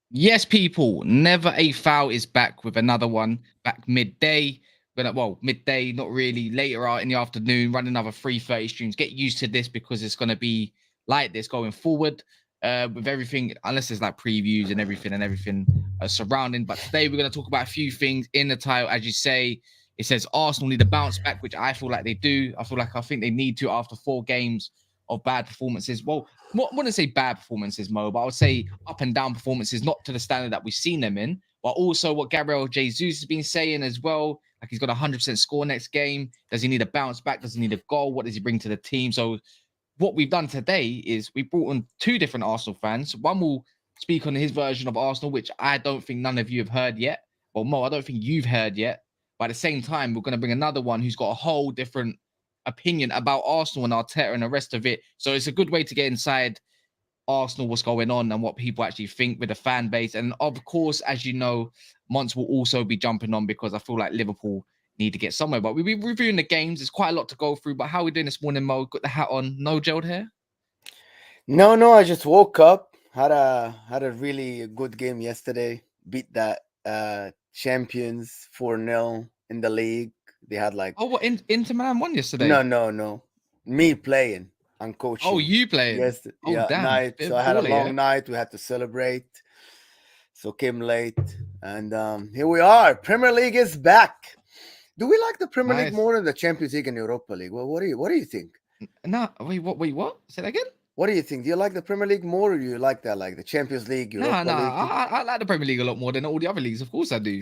Yes, people, Never a Foul is back with another one, back midday. Midday, not really, later out in the afternoon, run another 3:30 streams. Get used to this because it's going to be like this going forward with everything, unless there's like previews and everything surrounding. But today we're going to talk about a few things in the title. As you say, it says Arsenal need a bounce back, which I feel like they do. I think they need to after 4 games of bad performances. Well, I wouldn't say bad performances, Mo, but I would say up and down performances, not to the standard that we've seen them in, but also what Gabriel Jesus has been saying as well. Like he's got a 100% score next game. Does he need a bounce back? Does he need a goal? What does he bring to the team? So what we've done today is we brought on two different Arsenal fans. One will speak on his version of Arsenal, which I don't think none of you have heard yet. Well, Mo, I don't think you've heard yet. But at the same time, we're going to bring another one who's got a whole different opinion about Arsenal and Arteta and the rest of it. So it's a good way to get inside Arsenal, what's going on and what people actually think with the fan base. And of course, as you know, Mons will also be jumping on because I feel like Liverpool need to get somewhere. But we'll be reviewing the games. There's quite a lot to go through. But how are we doing this morning, Mo? Got the hat on, no gelled hair? No, I just woke up. Had a really good game yesterday. Beat that champions 4-0 in the league. They had like Oh, what Inter Milan won yesterday? no. Me playing and Oh, coaching. you playing? Yes, Oh, yeah, damn, night. bit So of I had a baller, yeah. long night. We had to celebrate. So came late. And here we are. Premier League is back. Do we like the Premier League Nice. more than the Champions League and Europa League? Well, what do you think? No, wait, what? Wait, what? Say that again? What do you think? Do you like the Premier League more, or do you like that, like the Champions League, Nah, Europa nah. League? I like the Premier League a lot more than all the other leagues. Of course, I do.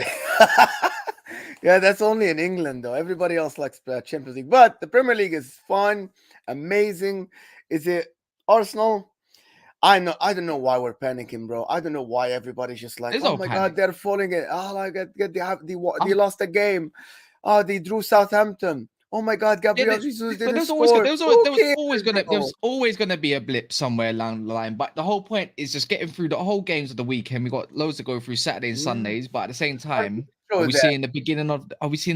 Yeah, that's only in England though. Everybody else likes Champions League, but the Premier League is fun, amazing. Is it Arsenal? I know. I don't know why we're panicking, bro. I don't know why everybody's just like, There's "Oh no my god, panic. they're falling it. Oh my god, they I'm lost a game. Oh, they drew Southampton. Oh my god, Yeah, Gabriel Jesus but didn't score. Who cares, there bro? was always gonna be a blip somewhere along the line. But the whole point is just getting through the whole games of the weekend. We got loads to go through Saturday and Mm, Sundays. But at the same are you time, sure that? are we seeing the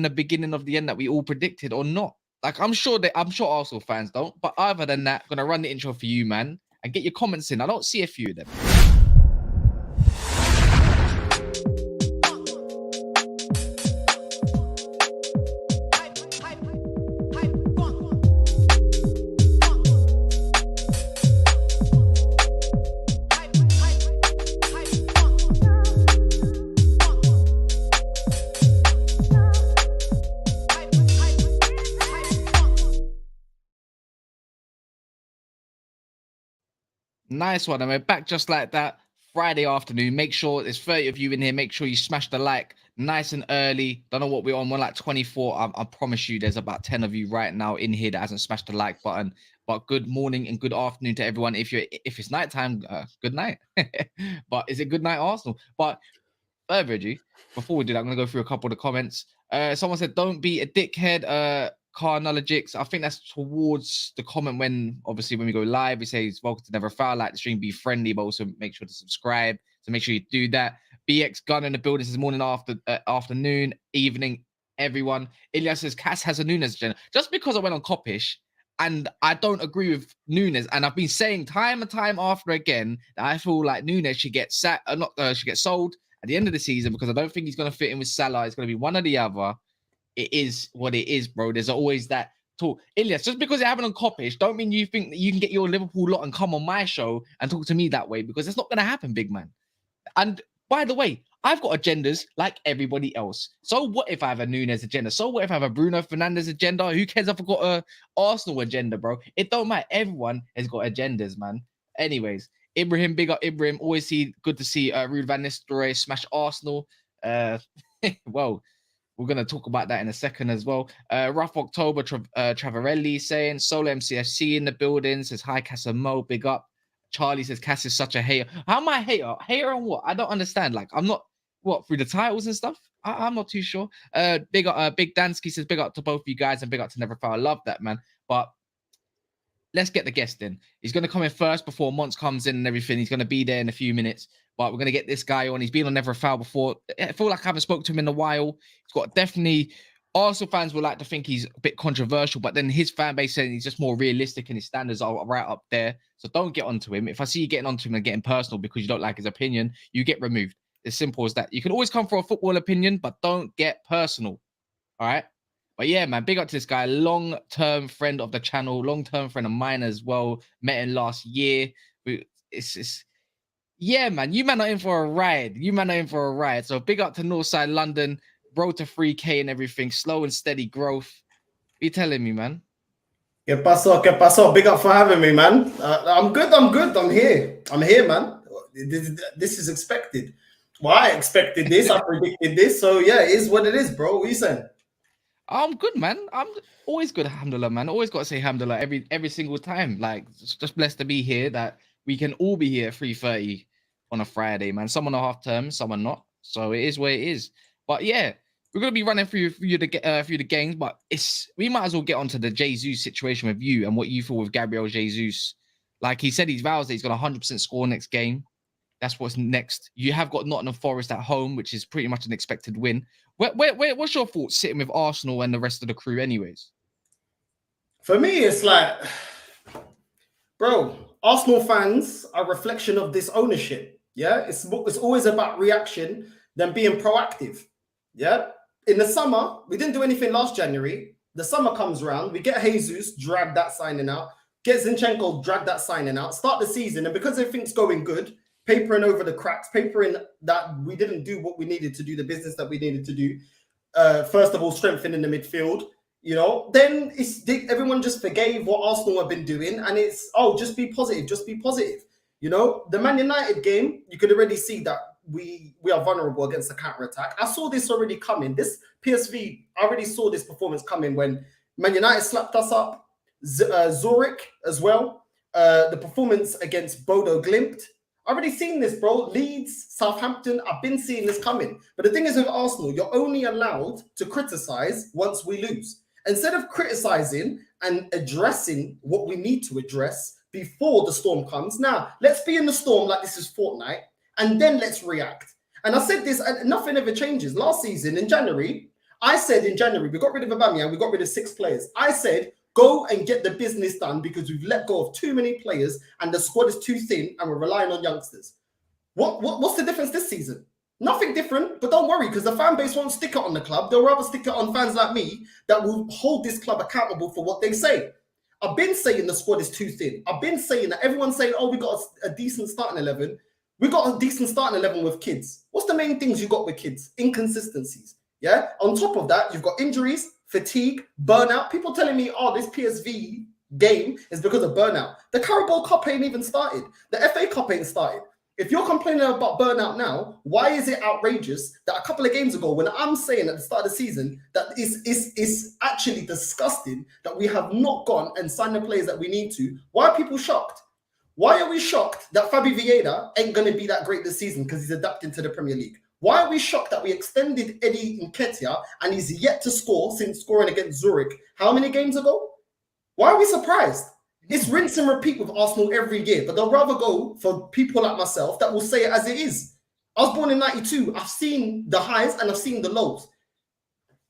beginning of the end that we all predicted or not? Like I'm sure Arsenal fans don't. But other than that, I'm gonna run the intro for you, man, and get your comments in. I don't see a few of them. Nice one. And we're back just like that. Friday afternoon. Make sure there's 30 of you in here. Make sure you smash the like nice and early. Don't know what we're on. We're like 24. I promise you there's about 10 of you right now in here that hasn't smashed the like button. But good morning and good afternoon to everyone. If it's nighttime, good night. But is it good night, Arsenal? But further ado, before we do that, I'm gonna go through a couple of the comments. Someone said, "Don't be a dickhead." Carnologics. I think that's towards the comment when obviously when we go live, we say it's welcome to Never Foul. Like the stream, be friendly, but also make sure to subscribe. So make sure you do that. BX Gun in the building this morning, afternoon, evening. Everyone. Ilya says Cass has a Nunes agenda. Just because I went on Copish and I don't agree with Nunes, and I've been saying time and time after again that I feel like Nunes should get should get sold at the end of the season because I don't think he's going to fit in with Salah. It's going to be one or the other. It is what it is, bro. There's always that talk. Ilyas, just because you're having on Copish, don't mean you think that you can get your Liverpool lot and come on my show and talk to me that way because it's not going to happen, big man. And by the way, I've got agendas like everybody else. So what if I have a Nunes agenda? So what if I have a Bruno Fernandes agenda? Who cares if I've got a Arsenal agenda, bro? It don't matter. Everyone has got agendas, man. Anyways, Ibrahim, big up Ibrahim. Always good to see Ruud van Nistelrooy smash Arsenal. Well, we're going to talk about that in a second as well. Rough October, Travarelli saying, Solo MCFC in the building, says, hi, Casamo, big up. Charlie says, Cass is such a hater. How am I a hater? Hater on what? I don't understand. Like, I'm not, what, through the titles and stuff? I'm not too sure. Big up, Big Dansky says, big up to both of you guys and big up to Never Foul. I love that, man. But let's get the guest in. He's going to come in first before Monts comes in and everything. He's going to be there in a few minutes. But we're going to get this guy on. He's been on Never Foul before. I feel like I haven't spoken to him in a while. He's got definitely Arsenal fans will like to think he's a bit controversial, but then his fan base saying he's just more realistic and his standards are right up there. So don't get onto him. If I see you getting onto him and getting personal because you don't like his opinion, you get removed. As simple as that. You can always come for a football opinion, but don't get personal. All right. But yeah, man, big up to this guy. Long-term friend of the channel, long-term friend of mine as well. Met him last year. It's yeah, man. You man are in for a ride. You man are in for a ride. So big up to Northside London, road to 3K and everything. Slow and steady growth. What you telling me, man? Que paso, que paso. Big up for having me, man. I'm good. I'm here, man. This is expected. Well, I expected this. I predicted this. So yeah, it is what it is, bro. What are you saying? I'm good, man. I'm always good, alhamdulillah, man. Always got to say alhamdulillah every single time. Like, just blessed to be here, that we can all be here at 3:30 on a Friday, man. Some on a half term, some are not. So it is what it is. But yeah, we're gonna be running through the games, but we might as well get onto the Jesus situation with you and what you feel with Gabriel Jesus. Like he said, he vows that he's gonna 100% score next game. That's what's next. You have got Nottingham Forest at home, which is pretty much an expected win. What's your thoughts sitting with Arsenal and the rest of the crew, anyways? For me, it's like, bro, Arsenal fans are a reflection of this ownership. Yeah, it's always about reaction than being proactive. Yeah, in the summer, we didn't do anything last January. The summer comes around, we get Jesus, drag that signing out. Get Zinchenko, drag that signing out. Start the season, and because everything's going good, papering over the cracks, papering that we didn't do what we needed to do, the business that we needed to do. First of all, strengthening the midfield. You know, then everyone just forgave what Arsenal have been doing, and it's just be positive, just be positive. You know, the Man United game, you could already see that we are vulnerable against the counter attack. I saw this already coming. This PSV, I already saw this performance coming when Man United slapped us up. Zurich as well. The performance against Bodo Glimt. I've already seen this, bro. Leeds, Southampton, I've been seeing this coming. But the thing is with Arsenal, you're only allowed to criticize once we lose. Instead of criticizing and addressing what we need to address before the storm comes, now let's be in the storm like this is Fortnite, and then let's react. And I said this, and nothing ever changes. Last season in January, I said we got rid of Aubameyang, we got rid of 6 players. I said, go and get the business done because we've let go of too many players and the squad is too thin and we're relying on youngsters. What's the difference this season? Nothing different, but don't worry because the fan base won't stick it on the club. They'll rather stick it on fans like me that will hold this club accountable for what they say. I've been saying the squad is too thin. I've been saying that everyone's saying, we got a decent starting 11. We got a decent starting 11 with kids. What's the main things you got with kids? Inconsistencies. Yeah. On top of that, you've got injuries, fatigue, burnout. People telling me, this PSV game is because of burnout. The Carabao Cup ain't even started. The FA Cup ain't started. If you're complaining about burnout now, why is it outrageous that a couple of games ago, when I'm saying at the start of the season that is actually disgusting that we have not gone and signed the players that we need to, why are people shocked? Why are we shocked that Fabi Vieira ain't going to be that great this season because he's adapting to the Premier League? Why are we shocked that we extended Eddie Nketiah and he's yet to score since scoring against Zurich? How many games ago? Why are we surprised? It's rinse and repeat with Arsenal every year, but they'll rather go for people like myself that will say it as it is. I was born in 92. I've seen the highs and I've seen the lows.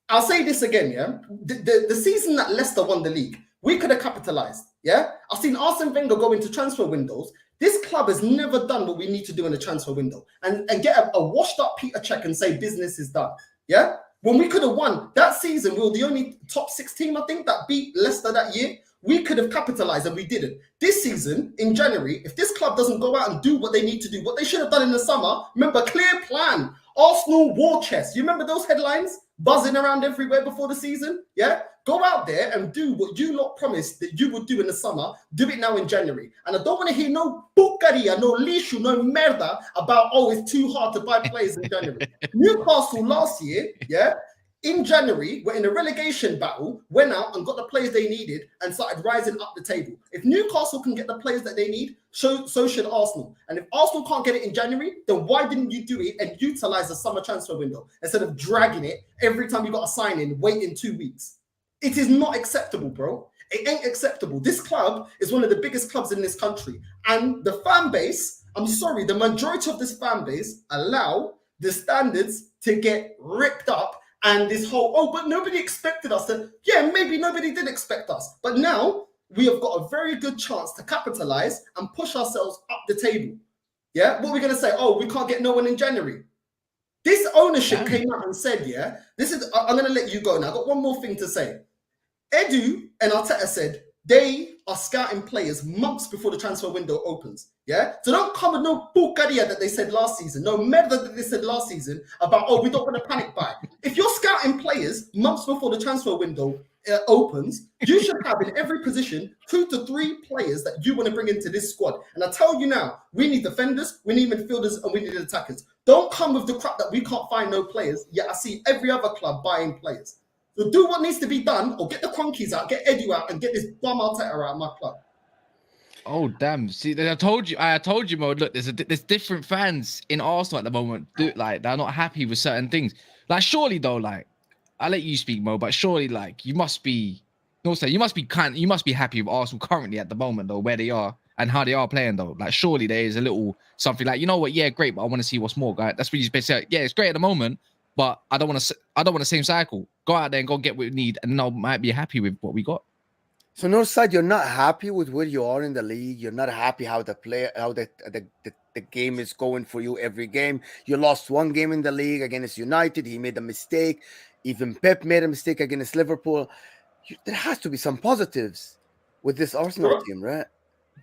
I'll say this again, yeah? The season that Leicester won the league, we could have capitalized, yeah? I've seen Arsene Wenger go into transfer windows. This club has never done what we need to do in the transfer window and get a washed up Peter check and say business is done, yeah? When we could have won that season, we were the only top 6 team, I think, that beat Leicester that year. We could have capitalized and we didn't. This season, in January, if this club doesn't go out and do what they need to do, what they should have done in the summer, remember, clear plan, Arsenal war chest. You remember those headlines buzzing around everywhere before the season? Yeah? Go out there and do what you lot promised that you would do in the summer. Do it now in January. And I don't want to hear no bucaria, no lixo, no merda about, it's too hard to buy players in January. Newcastle last year, yeah, in January, we're in a relegation battle, went out and got the players they needed and started rising up the table. If Newcastle can get the players that they need, so should Arsenal. And if Arsenal can't get it in January, then why didn't you do it and utilize the summer transfer window instead of dragging it every time you got a sign-in, waiting 2 weeks? It is not acceptable, bro. It ain't acceptable. This club is one of the biggest clubs in this country. And the fan base, I'm sorry, the majority of this fan base allow the standards to get ripped up and this whole, oh, but nobody expected us to, yeah, maybe nobody did expect us. But now we have got a very good chance to capitalize and push ourselves up the table. Yeah, what are we going to say? Oh, we can't get no one in January. This ownership came out and said, yeah, this is, I'm going to let you go now. I've got one more thing to say. Edu and Arteta said they are scouting players months before the transfer window opens. Yeah, so don't come with no bucaria that they said last season, no merda that they said last season about, oh, we don't want to panic buy. If you're scouting players months before the transfer window opens, you should have in every position 2 to 3 players that you want to bring into this squad. And I tell you now, we need defenders, we need midfielders, and we need attackers. Don't come with the crap that we can't find no players. Yet I see every other club buying players. So do what needs to be done, or get the Cronkies out, get Edu out, and get this bum Arteta out of my club. Oh damn! See, I told you, Mo. Look, there's different fans in Arsenal at the moment. Like they're not happy with certain things. Like surely though, like I'll let you speak, Mo. But surely, like you must be, you must be happy with Arsenal currently at the moment though, where they are and how they are playing though. Like surely there is a little something like, you know what? Yeah, great, but I want to see what's more, guy. That's what you basically say. Yeah, it's great at the moment, but I don't want the same cycle. Go out there and go get what we need, and I might be happy with what we got. So Northside, you're not happy with where you are in the league. You're not happy how the game is going for you every game. You lost one game in the league against United. He made a mistake. Even Pep made a mistake against Liverpool. There has to be some positives with this Arsenal team, right?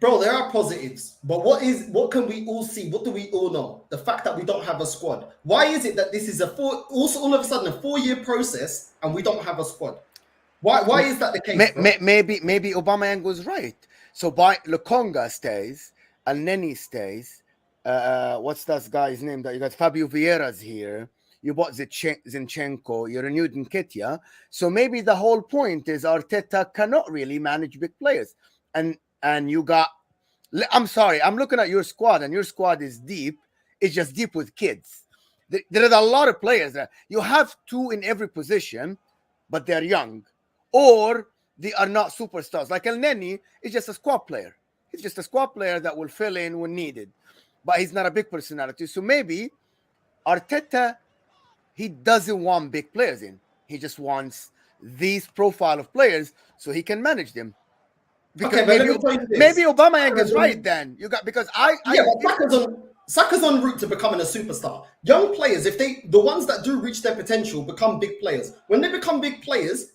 Bro, there are positives. But what can we all see? What do we all know? The fact that we don't have a squad. Why is it that this is all of a sudden a 4-year process and we don't have a squad? Why is that the case? Maybe Aubameyang was right. So by Lokonga stays, and Neni stays. What's that guy's name? That you got Fabio Vieira's here. You bought Zinchenko. You renewed Nketiah. So maybe the whole point is Arteta cannot really manage big players. And you got. I'm sorry. I'm looking at your squad, and your squad is deep. It's just deep with kids. There are a lot of players there. You have 2 in every position, but they're young. Or they are not superstars. Like El Neni is just a squad player. He's just a squad player that will fill in when needed. But he's not a big personality. So maybe Arteta, he doesn't want big players in. He just wants these profile of players so he can manage them. Because maybe Aubameyang is right then. Saka's en route to becoming a superstar. Young players, the ones that do reach their potential become big players. When they become big players,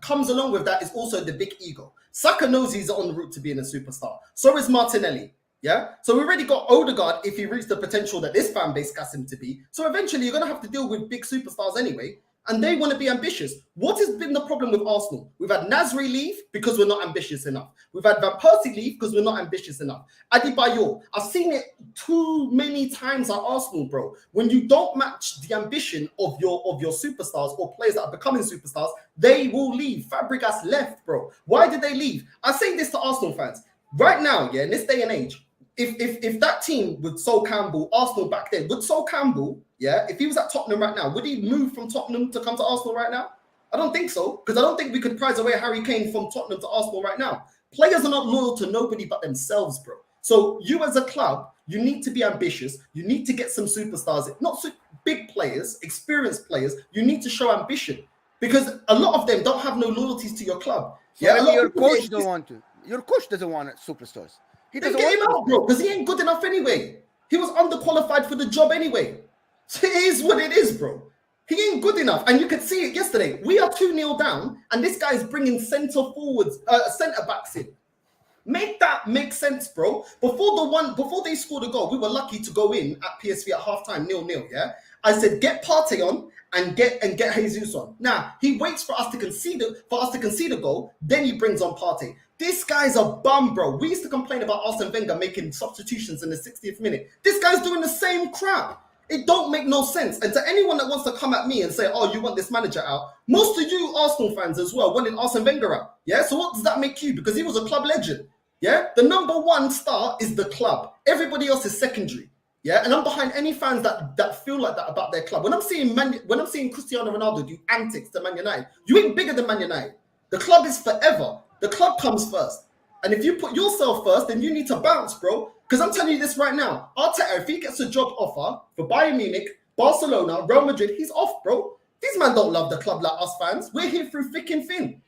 comes along with that is also the big ego. Saka knows he's on route to being a superstar. So is Martinelli. Yeah. So we already got Odegaard if he reached the potential that this fan base got him to be. So eventually you're gonna have to deal with big superstars anyway. And they want to be ambitious. What has been the problem with Arsenal? We've had Nasri leave because we're not ambitious enough. We've had Van Persie leave because we're not ambitious enough. Adebayor, I've seen it too many times at Arsenal, bro. When you don't match the ambition of your superstars or players that are becoming superstars, they will leave. Fabregas left, bro. Why did they leave? I say this to Arsenal fans. Right now, yeah, in this day and age, if that team with Sol Campbell, Arsenal back then, would Sol Campbell, yeah, if he was at Tottenham right now, would he move from Tottenham to come to Arsenal right now? I don't think so, because I don't think we could prize away Harry Kane from Tottenham to Arsenal right now. Players are not loyal to nobody but themselves, bro. So you as a club, you need to be ambitious. You need to get some superstars, not big players, experienced players. You need to show ambition because a lot of them don't have no loyalties to your club. So yeah, your coach don't want to. Your coach doesn't want superstars. He doesn't get him out, bro, because he ain't good enough anyway. He was underqualified for the job anyway. So it is what it is, bro. He ain't good enough. And you could see it yesterday. We are 2-0 down, and this guy is bringing centre backs in. Make that make sense, bro. Before they scored a goal, we were lucky to go in at PSV at halftime 0-0, yeah? I said, get Partey on and get Jesus on. Now, he waits for us to concede a goal, then he brings on Partey. This guy's a bum, bro. We used to complain about Arsene Wenger making substitutions in the 60th minute. This guy's doing the same crap. It don't make no sense. And to anyone that wants to come at me and say, oh, you want this manager out, most of you Arsenal fans as well wanted Arsene Wenger out. Yeah, so what does that make you? Because he was a club legend. Yeah, the number one star is the club. Everybody else is secondary. Yeah, and I'm behind any fans that feel like that about their club. When I'm seeing Cristiano Ronaldo do antics to Man United, you ain't bigger than Man United. The club is forever. The club comes first. And if you put yourself first, then you need to bounce, bro. Because I'm telling you this right now. Arteta, if he gets a job offer for Bayern Munich, Barcelona, Real Madrid, he's off, bro. These men don't love the club like us fans. We're here through thick and thin.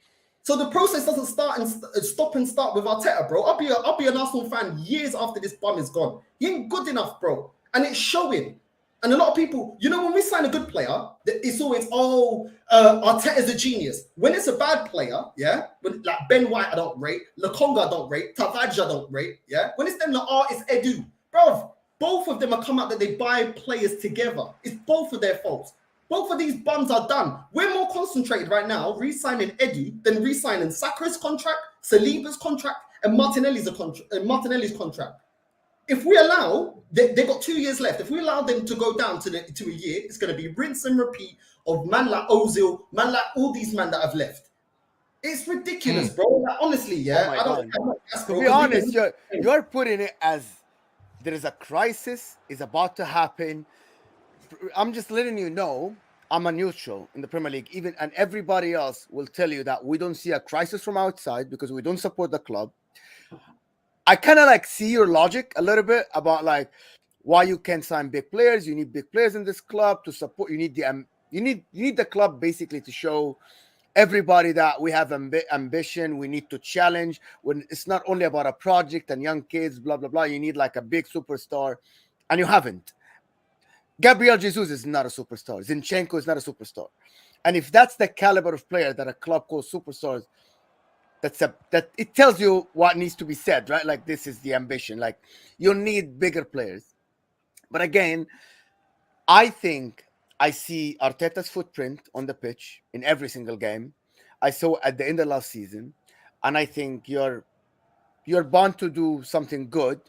So the process doesn't start and stop and start with Arteta, bro. I'll be an Arsenal fan years after this bum is gone. He ain't good enough, bro. And it's showing. And a lot of people, you know, when we sign a good player, it's always, Arteta's a genius. When it's a bad player, yeah, when, like Ben White, I don't rate. Lokonga, I don't rate. Tavares, I don't rate, yeah. When it's them, it's Edu. Bro, both of them have come out that they buy players together. It's both of their faults. Both of these bums are done. We're more concentrated right now re-signing Edu than re-signing Saka's contract, Saliba's contract, and Martinelli's contract. If we allow, they got 2 years left. If we allow them to go down to a year, it's going to be rinse and repeat of man like Ozil, man like all these men that have left. It's ridiculous, bro. Like, honestly, yeah. To be honest, you're putting it as there is a crisis is about to happen. I'm just letting you know I'm a neutral in the Premier League, and everybody else will tell you that we don't see a crisis from outside because we don't support the club. I kind of like see your logic a little bit about like why you can't sign big players. You need big players in this club to support. You need the club basically to show everybody that we have ambition. We need to challenge. When it's not only about a project and young kids, blah blah blah. You need like a big superstar, and you haven't. Gabriel Jesus is not a superstar. Zinchenko is not a superstar. And if that's the caliber of player that a club calls superstars, that it tells you what needs to be said, right? Like this is the ambition. Like you need bigger players. But again, I think I see Arteta's footprint on the pitch in every single game. I saw at the end of last season, and I think you're bound to do something good.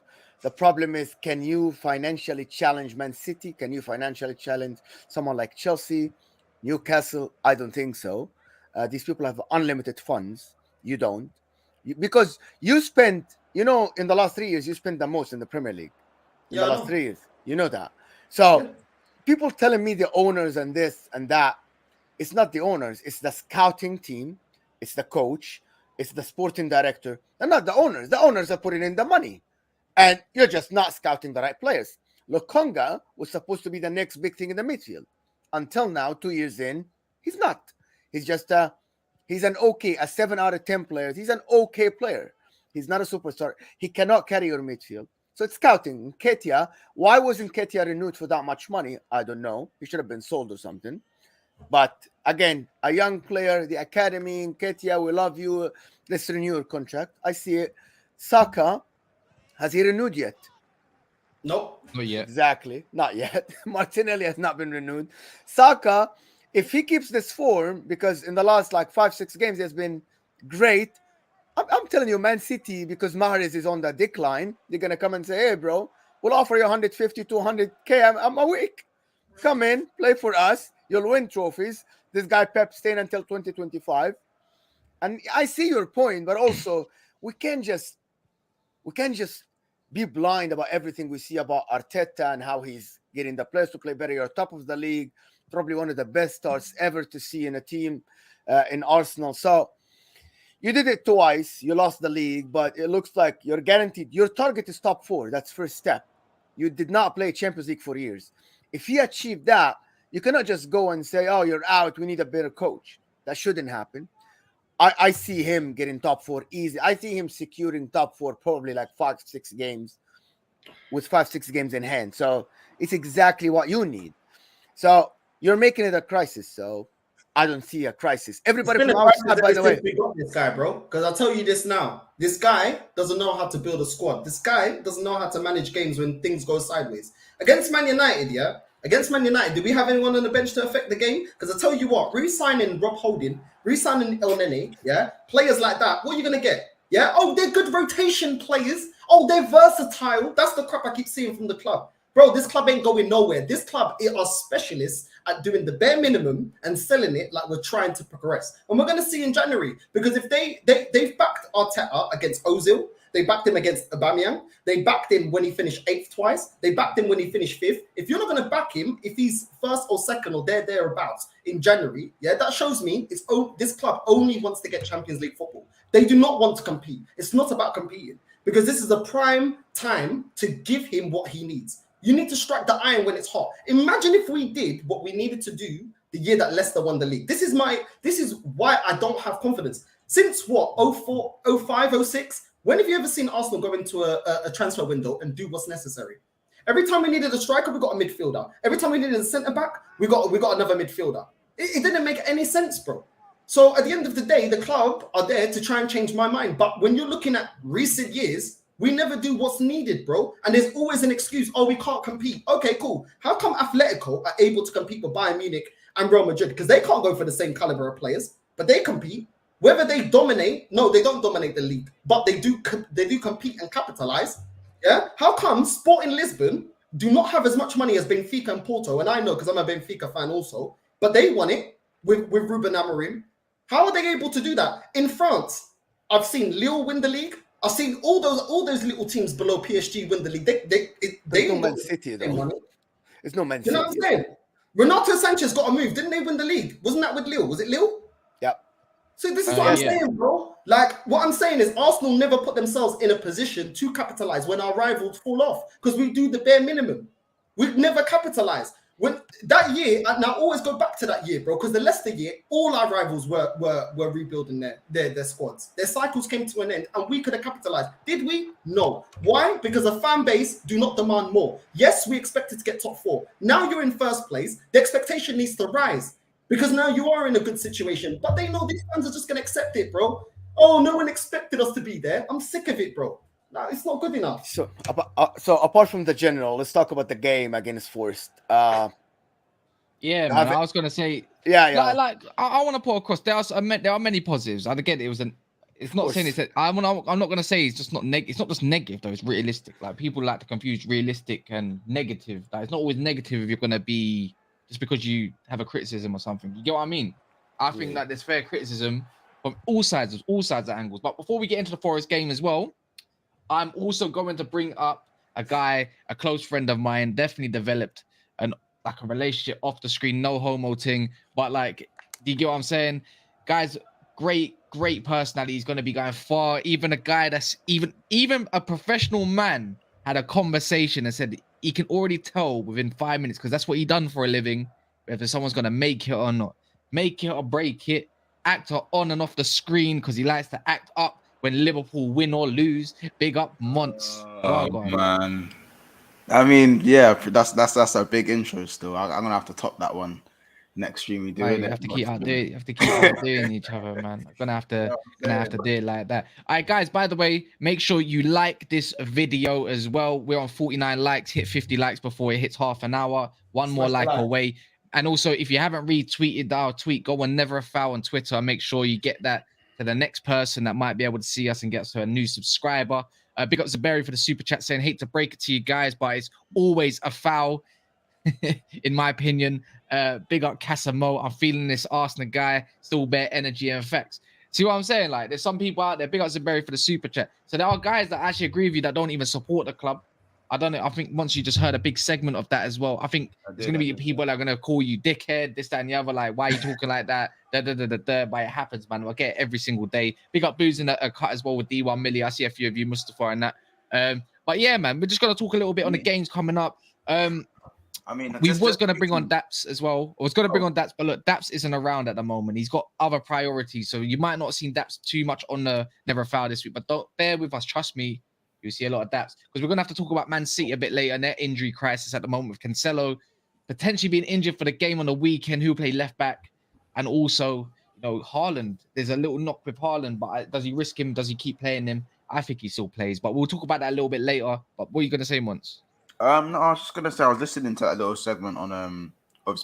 The problem is, can you financially challenge Man City? Can you financially challenge someone like Chelsea, Newcastle? I don't think so. These people have unlimited funds. You don't. Because you spent, in the last 3 years, you spent the most in the Premier League. In the last 3 years. You know that. So people telling me the owners and this and that, it's not the owners. It's the scouting team. It's the coach. It's the sporting director. They're not the owners. The owners are putting in the money. And you're just not scouting the right players. Lokonga was supposed to be the next big thing in the midfield. Until now, 2 years in, he's not. He's just he's a 7 out of 10 players. He's an okay player. He's not a superstar. He cannot carry your midfield. So it's scouting. Nketiah, why wasn't Nketiah renewed for that much money? I don't know. He should have been sold or something. But again, a young player, the academy, Nketiah, we love you. Let's renew your contract. I see it. Saka, has he renewed yet? Nope. Not yet. Exactly. Not yet. Martinelli has not been renewed. Saka, if he keeps this form, because in the last 5-6 games he has been great. I'm telling you, Man City, because Mahrez is on the decline, they're going to come and say, hey, bro, we'll offer you 150, 200K. I'm a week. Come in, play for us. You'll win trophies. This guy Pep staying until 2025. And I see your point, but also we can't just be blind about everything we see about Arteta and how he's getting the players to play better. You're top of the league, probably one of the best starts ever to see in a team in Arsenal. So you did it twice. You lost the league, but it looks like you're guaranteed. Your target is top 4. That's first step. You did not play Champions League for years. If he achieved that, you cannot just go and say, oh, you're out. We need a better coach. That shouldn't happen. I see him getting top 4 easy. I see him securing top 4 probably 5-6 games with 5-6 games in hand. So it's exactly what you need. So you're making it a crisis. So I don't see a crisis. Everybody from outside, by the way. We got this guy, bro. Because I'll tell you this now. This guy doesn't know how to build a squad. This guy doesn't know how to manage games when things go sideways. Against Man United, yeah? Against Man United, did we have anyone on the bench to affect the game? Because I'll tell you what, re-signing Rob Holding, re-signing El Nene, yeah? Players like that, what are you going to get? Yeah? Oh, they're good rotation players. Oh, they're versatile. That's the crap I keep seeing from the club. Bro, this club ain't going nowhere. This club are specialists at doing the bare minimum and selling it like we're trying to progress. And we're going to see in January. Because if they've backed Arteta against Ozil, they backed him against Aubameyang. They backed him when he finished 8th twice. They backed him when he finished 5th. If you're not going to back him, if he's 1st or 2nd or thereabouts in January, yeah, that shows me this club only wants to get Champions League football. They do not want to compete. It's not about competing because this is a prime time to give him what he needs. You need to strike the iron when it's hot. Imagine if we did what we needed to do the year that Leicester won the league. This is why I don't have confidence. Since what, 04, 05, 06? When have you ever seen Arsenal go into a transfer window and do what's necessary? Every time we needed a striker, we got a midfielder. Every time we needed a centre back, we got another midfielder. It didn't make any sense, bro. So at the end of the day, the club are there to try and change my mind. But when you're looking at recent years, we never do what's needed, bro. And there's always an excuse. Oh, we can't compete. Okay, cool. How come Atletico are able to compete with Bayern Munich and Real Madrid? Because they can't go for the same caliber of players, but they compete. Whether they dominate, no, they don't dominate the league, but they do compete and capitalize. Yeah. How come Sporting Lisbon do not have as much money as Benfica and Porto? And I know because I'm a Benfica fan also, but they won it with Ruben Amorim. How are they able to do that? In France, I've seen Lille win the league. I've seen all those little teams below PSG win the league. They no Man City though. It's no Man City. You know what I'm saying? Renato Sanchez got a move. Didn't they win the league? Wasn't that with Lille? Was it Lille? Yep. So this is what I'm saying, bro. Like, what I'm saying is Arsenal never put themselves in a position to capitalize when our rivals fall off because we do the bare minimum. We've never capitalized. When that year, and I always go back to that year, bro, because the Leicester year, all our rivals were rebuilding their squads. Their cycles came to an end, and we could have capitalized. Did we? No. Why? Because the fan base do not demand more. Yes, we expected to get top 4. Now you're in first place. The expectation needs to rise because now you are in a good situation. But they know these fans are just going to accept it, bro. Oh, no one expected us to be there. I'm sick of it, bro. No, it's not good enough. So apart from the general, let's talk about the game against Forest. Yeah, man. I was gonna say, like I want to put across. There are many positives. And again, it's not saying it's. I'm not gonna say it's just not negative. It's not just negative though. It's realistic. Like people like to confuse realistic and negative. Like it's not always negative if you're gonna be just because you have a criticism or something. You get what I mean? I think that there's fair criticism from all sides of angles. But before we get into the Forest game as well, I'm also going to bring up a close friend of mine, definitely developed a relationship off the screen, no homo thing. But like, do you get what I'm saying? Guys, great personality. He's going to be going far. Even a guy that's even a professional man had a conversation and said he can already tell within 5 minutes, because that's what he done for a living, whether someone's going to make it or not. Make it or break it. Actor on and off the screen because he likes to act up when Liverpool win or lose. Big up Monts. Oh, man. I mean, yeah, that's a big intro still. I'm going to have to top that one next stream we do. Right, you have to keep outdoing each other, man. I'm gonna have to do it like that. All right, guys, by the way, make sure you like this video as well. We're on 49 likes. Hit 50 likes before it hits half an hour. One more like away. And also, if you haven't retweeted our tweet, go on Never a Foul on Twitter. Make sure you get that to the next person that might be able to see us and get us to a new subscriber. Big up Zaberi for the super chat saying, hate to break it to you guys, but it's always a foul, in my opinion. Big up Casamo. I'm feeling this Arsenal guy, still bare energy and effects. See what I'm saying? Like, there's some people out there, big up Zaberi for the super chat. So there are guys that actually agree with you that don't even support the club. I don't know. I think once you just heard a big segment of that as well, I think there's going to be people that are going to call you dickhead, this, that, and the other. Like, why are you talking like that? But it happens, man. I get it every single day. Big up Booze in a cut as well with D1 Millie. I see a few of you, Mustafa, and that. But yeah, man, we're just going to talk a little bit on the games coming up. I mean, we was going to bring on Daps as well. I was going to bring on Daps, but look, Daps isn't around at the moment. He's got other priorities. So you might not have seen Daps too much on the Never Foul this week, but don't bear with us. Trust me. You see a lot of Daps because we're going to have to talk about Man City a bit later and their injury crisis at the moment with Cancelo potentially being injured for the game on the weekend, who play left back, and also, you know, Haaland. There's a little knock with Haaland, but does he risk him? Does he keep playing him? I think he still plays, but we'll talk about that a little bit later. But what are you going to say, Mons? No, I was just going to say I was listening to that little segment on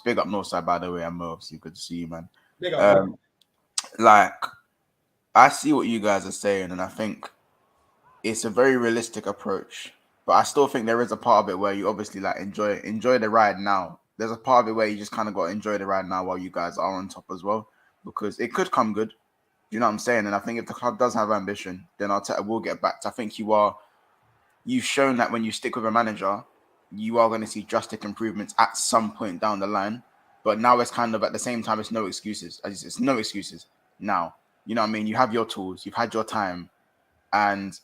big up Northside, by the way. I'm obviously good to see you, man. Big up, like, I see what you guys are saying, and I think it's a very realistic approach, but I still think there is a part of it where you obviously like enjoy the ride now. There's a part of it where you just kind of got to enjoy the ride now while you guys are on top as well, because it could come good. You know what I'm saying? And I think if the club does have ambition, then we'll get back to. I think you've shown that when you stick with a manager, you are going to see drastic improvements at some point down the line. But now it's kind of at the same time, it's no excuses. It's no excuses now. You know what I mean? You have your tools, you've had your time, and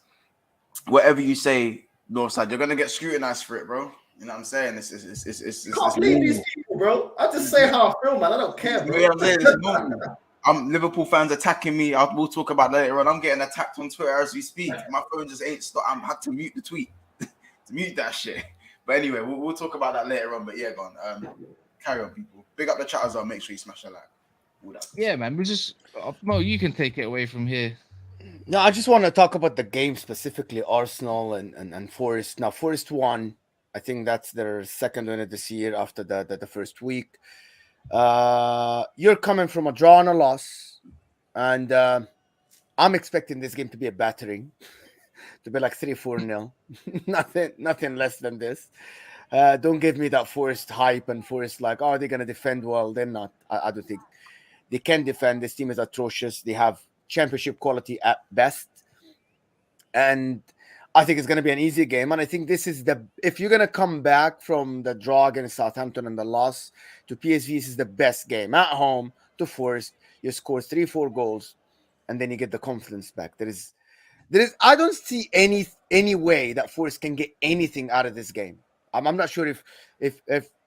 whatever you say, Northside, you're gonna get scrutinized for it, bro. You know what I'm saying? Can't believe these people, bro. I just say how I feel, man. I don't care, bro. You know what I'm saying? It's normal. Liverpool fans attacking me. We'll talk about that later on. I'm getting attacked on Twitter as we speak. My phone just ain't stopped. I had to mute the tweet to mute that shit. But anyway, we'll talk about that later on. But yeah, go on. Carry on, people. Big up the chat as well. Make sure you smash a like. All that. Yeah, man. We just Mo, you can take it away from here. No, I just want to talk about the game specifically, Arsenal and Forest. Now, Forest won. I think that's their second win of this year after the first week. You're coming from a draw and a loss, and I'm expecting this game to be a battering, to be like 3-4-0. nothing less than this. Don't give me that Forest hype and Forest like, oh, they're gonna defend well. They're not. I don't think they can defend. This team is atrocious. They have championship quality at best, and I think it's going to be an easy game. And I think this is if you're going to come back from the draw against Southampton and the loss to PSV, this is the best game at home to Forest. You score 3-4 goals, and then you get the confidence back. There is. I don't see any way that Forest can get anything out of this game. I'm not sure if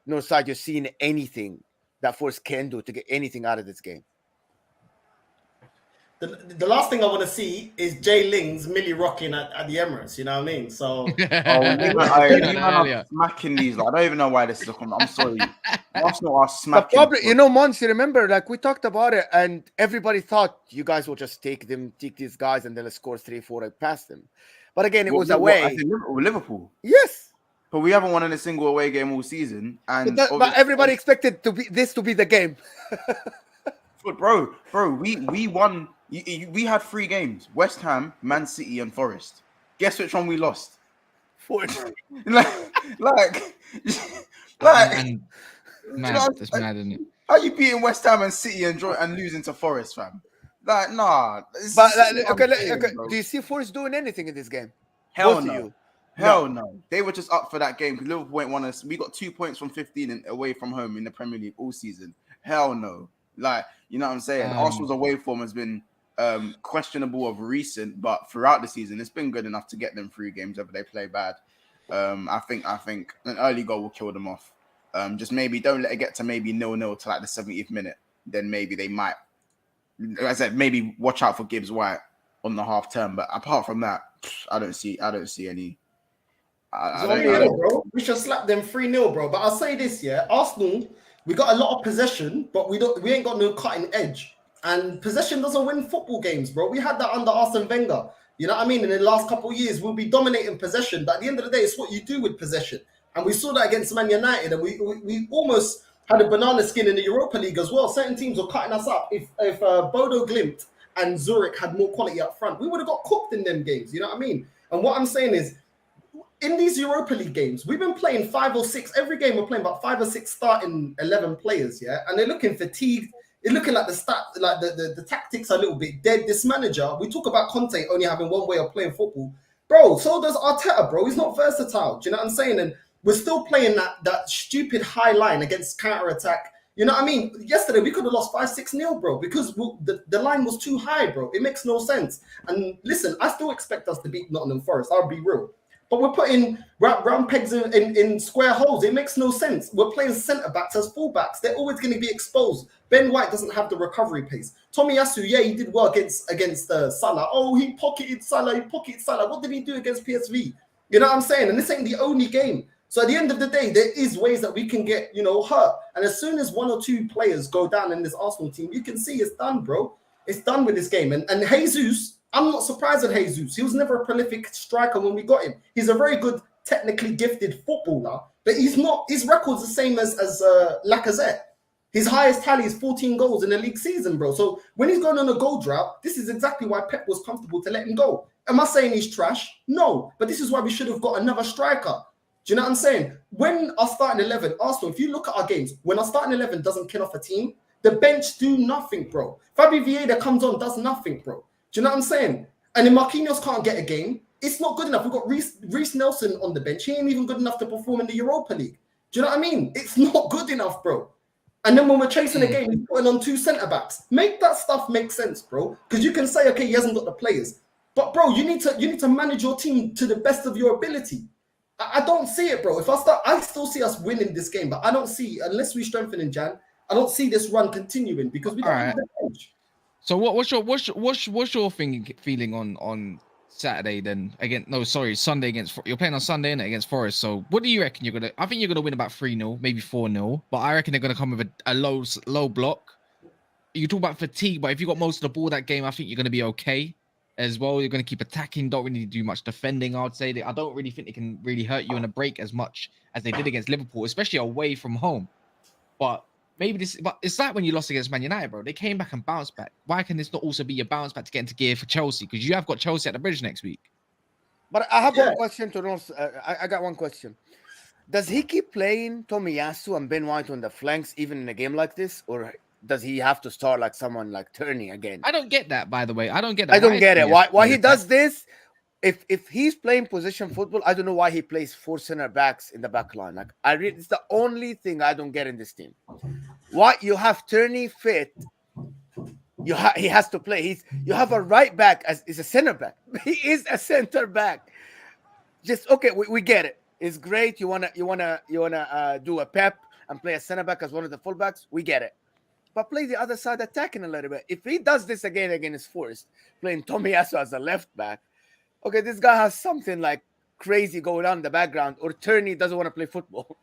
Northside you're seeing anything that Forest can do to get anything out of this game. The last thing I want to see is Jay Ling's Millie rocking at the Emirates. You know what I mean? So, I'm smacking these. Like, I don't even know why this is coming. I'm sorry. Arsenal are smacking. Probably, Mons, you remember, like we talked about it, and everybody thought you guys will just take these guys, and they'll score 3-4 past them. But again, it was away. I think Liverpool. Yes. But we haven't won in a single away game all season, and but everybody expected this to be the game. But bro, we won. We had 3 games: West Ham, Man City, and Forest. Guess which one we lost? Forest. like, Man, it's mad, isn't it? How you beating West Ham and City and losing to Forest, fam? Like, nah. But okay. Do you see Forest doing anything in this game? Hell no. Hell no. They were just up for that game because Liverpool ain't won us. We got 2 points from 15 away from home in the Premier League all season. Hell no. Like, you know what I'm saying? Arsenal's away form has been questionable of recent, but throughout the season, it's been good enough to get them through games whether they play bad. I think an early goal will kill them off. Just maybe don't let it get to maybe 0-0 to like the 70th minute. Then maybe they might. Like I said, maybe watch out for Gibbs White on the half term. But apart from that, I don't see any. Bro. We should slap them 3-0, bro. But I'll say this, yeah, Arsenal, we got a lot of possession, but we ain't got no cutting edge. And possession doesn't win football games, bro. We had that under Arsene Wenger. You know what I mean? In the last couple of years, we'll be dominating possession. But at the end of the day, it's what you do with possession. And we saw that against Man United. And we almost had a banana skin in the Europa League as well. Certain teams were cutting us up. If Bodo Glimt and Zurich had more quality up front, we would have got cooked in them games. You know what I mean? And what I'm saying is, in these Europa League games, we've been playing 5 or 6. Every game we're playing about 5 or 6 starting 11 players, yeah? And they're looking fatigued. It's looking like the tactics are a little bit dead. This manager, we talk about Conte only having one way of playing football. Bro, so does Arteta, bro. He's not versatile. Do you know what I'm saying? And we're still playing that stupid high line against counter-attack. You know what I mean? Yesterday, we could have lost 5-6-0, bro, because the line was too high, bro. It makes no sense. And listen, I still expect us to beat Nottingham Forest. I'll be real. But we're putting round pegs in square holes. It makes no sense. We're playing centre-backs as full-backs. They're always going to be exposed. Ben White doesn't have the recovery pace. Tomiyasu, yeah, he did well against Salah. Oh, he pocketed Salah. What did he do against PSV? You know what I'm saying? And this ain't the only game. So at the end of the day, there is ways that we can get, hurt. And as soon as 1 or 2 players go down in this Arsenal team, you can see it's done, bro. It's done with this game. And Jesus, I'm not surprised at Jesus. He was never a prolific striker when we got him. He's a very good, technically gifted footballer, but he's not. His record's the same as Lacazette. His highest tally is 14 goals in the league season, bro. So when he's going on a goal drought, this is exactly why Pep was comfortable to let him go. Am I saying he's trash? No, but this is why we should have got another striker. Do you know what I'm saying? When our starting 11, Arsenal, if you look at our games, when our starting 11 doesn't kill off a team, the bench do nothing, bro. Fabi Vieira comes on, does nothing, bro. Do you know what I'm saying? And then Marquinhos can't get a game. It's not good enough. We've got Reece Nelson on the bench. He ain't even good enough to perform in the Europa League. Do you know what I mean? It's not good enough, bro. And then when we're chasing a game, he's putting on 2 centre-backs. Make that stuff make sense, bro. Because you can say, okay, he hasn't got the players. But, bro, you need to manage your team to the best of your ability. I don't see it, bro. I still see us winning this game, but I don't see, unless we strengthen in Jan, I don't see this run continuing because we don't have the edge. So what's your feeling on Saturday then? Sunday against you're playing on Sunday innit, against Forest. So what do you reckon you're gonna? I think you're gonna win about 3-0, maybe 4-0. But I reckon they're gonna come with a low block. You talk about fatigue, but if you got most of the ball that game, I think you're gonna be okay as well. You're gonna keep attacking, don't really do much defending. I would say I don't really think they can really hurt you in a break as much as they did against Liverpool, especially away from home. But but it's like when you lost against Man United, bro. They came back and bounced back. Why can this not also be a bounce back to get into gear for Chelsea? Because you have got Chelsea at the bridge next week. But I have one question to North. I got one question. Does he keep playing Tomiyasu and Ben White on the flanks even in a game like this, or does he have to start like someone like Turney again? I don't get that, by the way. I don't get that. I don't get it. Why he does this? If he's playing position football, I don't know why he plays 4 center backs in the back line. Like it's the only thing I don't get in this team. Why you have Turney fit? He has to play. You have a right back as is a center back. He is a center back. Just okay, we get it. It's great. You wanna do a pep and play a center back as one of the fullbacks. We get it. But play the other side attacking a little bit. If he does this again against Forest, playing Tomiyasu as a left back, okay, this guy has something like crazy going on in the background, or Turney doesn't want to play football.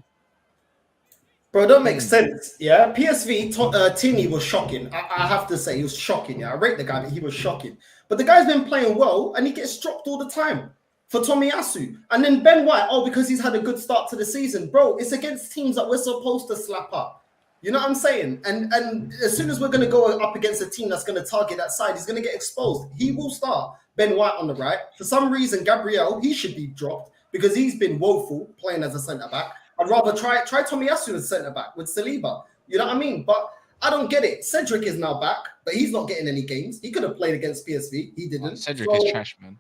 Bro, it don't make sense. Yeah, PSV Tini was shocking. I have to say, he was shocking. Yeah, I rate the guy, but he was shocking. But the guy's been playing well, and he gets dropped all the time for Tomiyasu. And then Ben White, because he's had a good start to the season, bro. It's against teams that we're supposed to slap up. You know what I'm saying? And as soon as we're going to go up against a team that's going to target that side, he's going to get exposed. He will start Ben White on the right. For some reason, Gabriel, he should be dropped because he's been woeful playing as a centre-back. I'd rather try Tomiyasu as centre-back with Saliba. You know what I mean? But I don't get it. Cedric is now back, but he's not getting any games. He could have played against PSV. He didn't. Cedric is trash, man.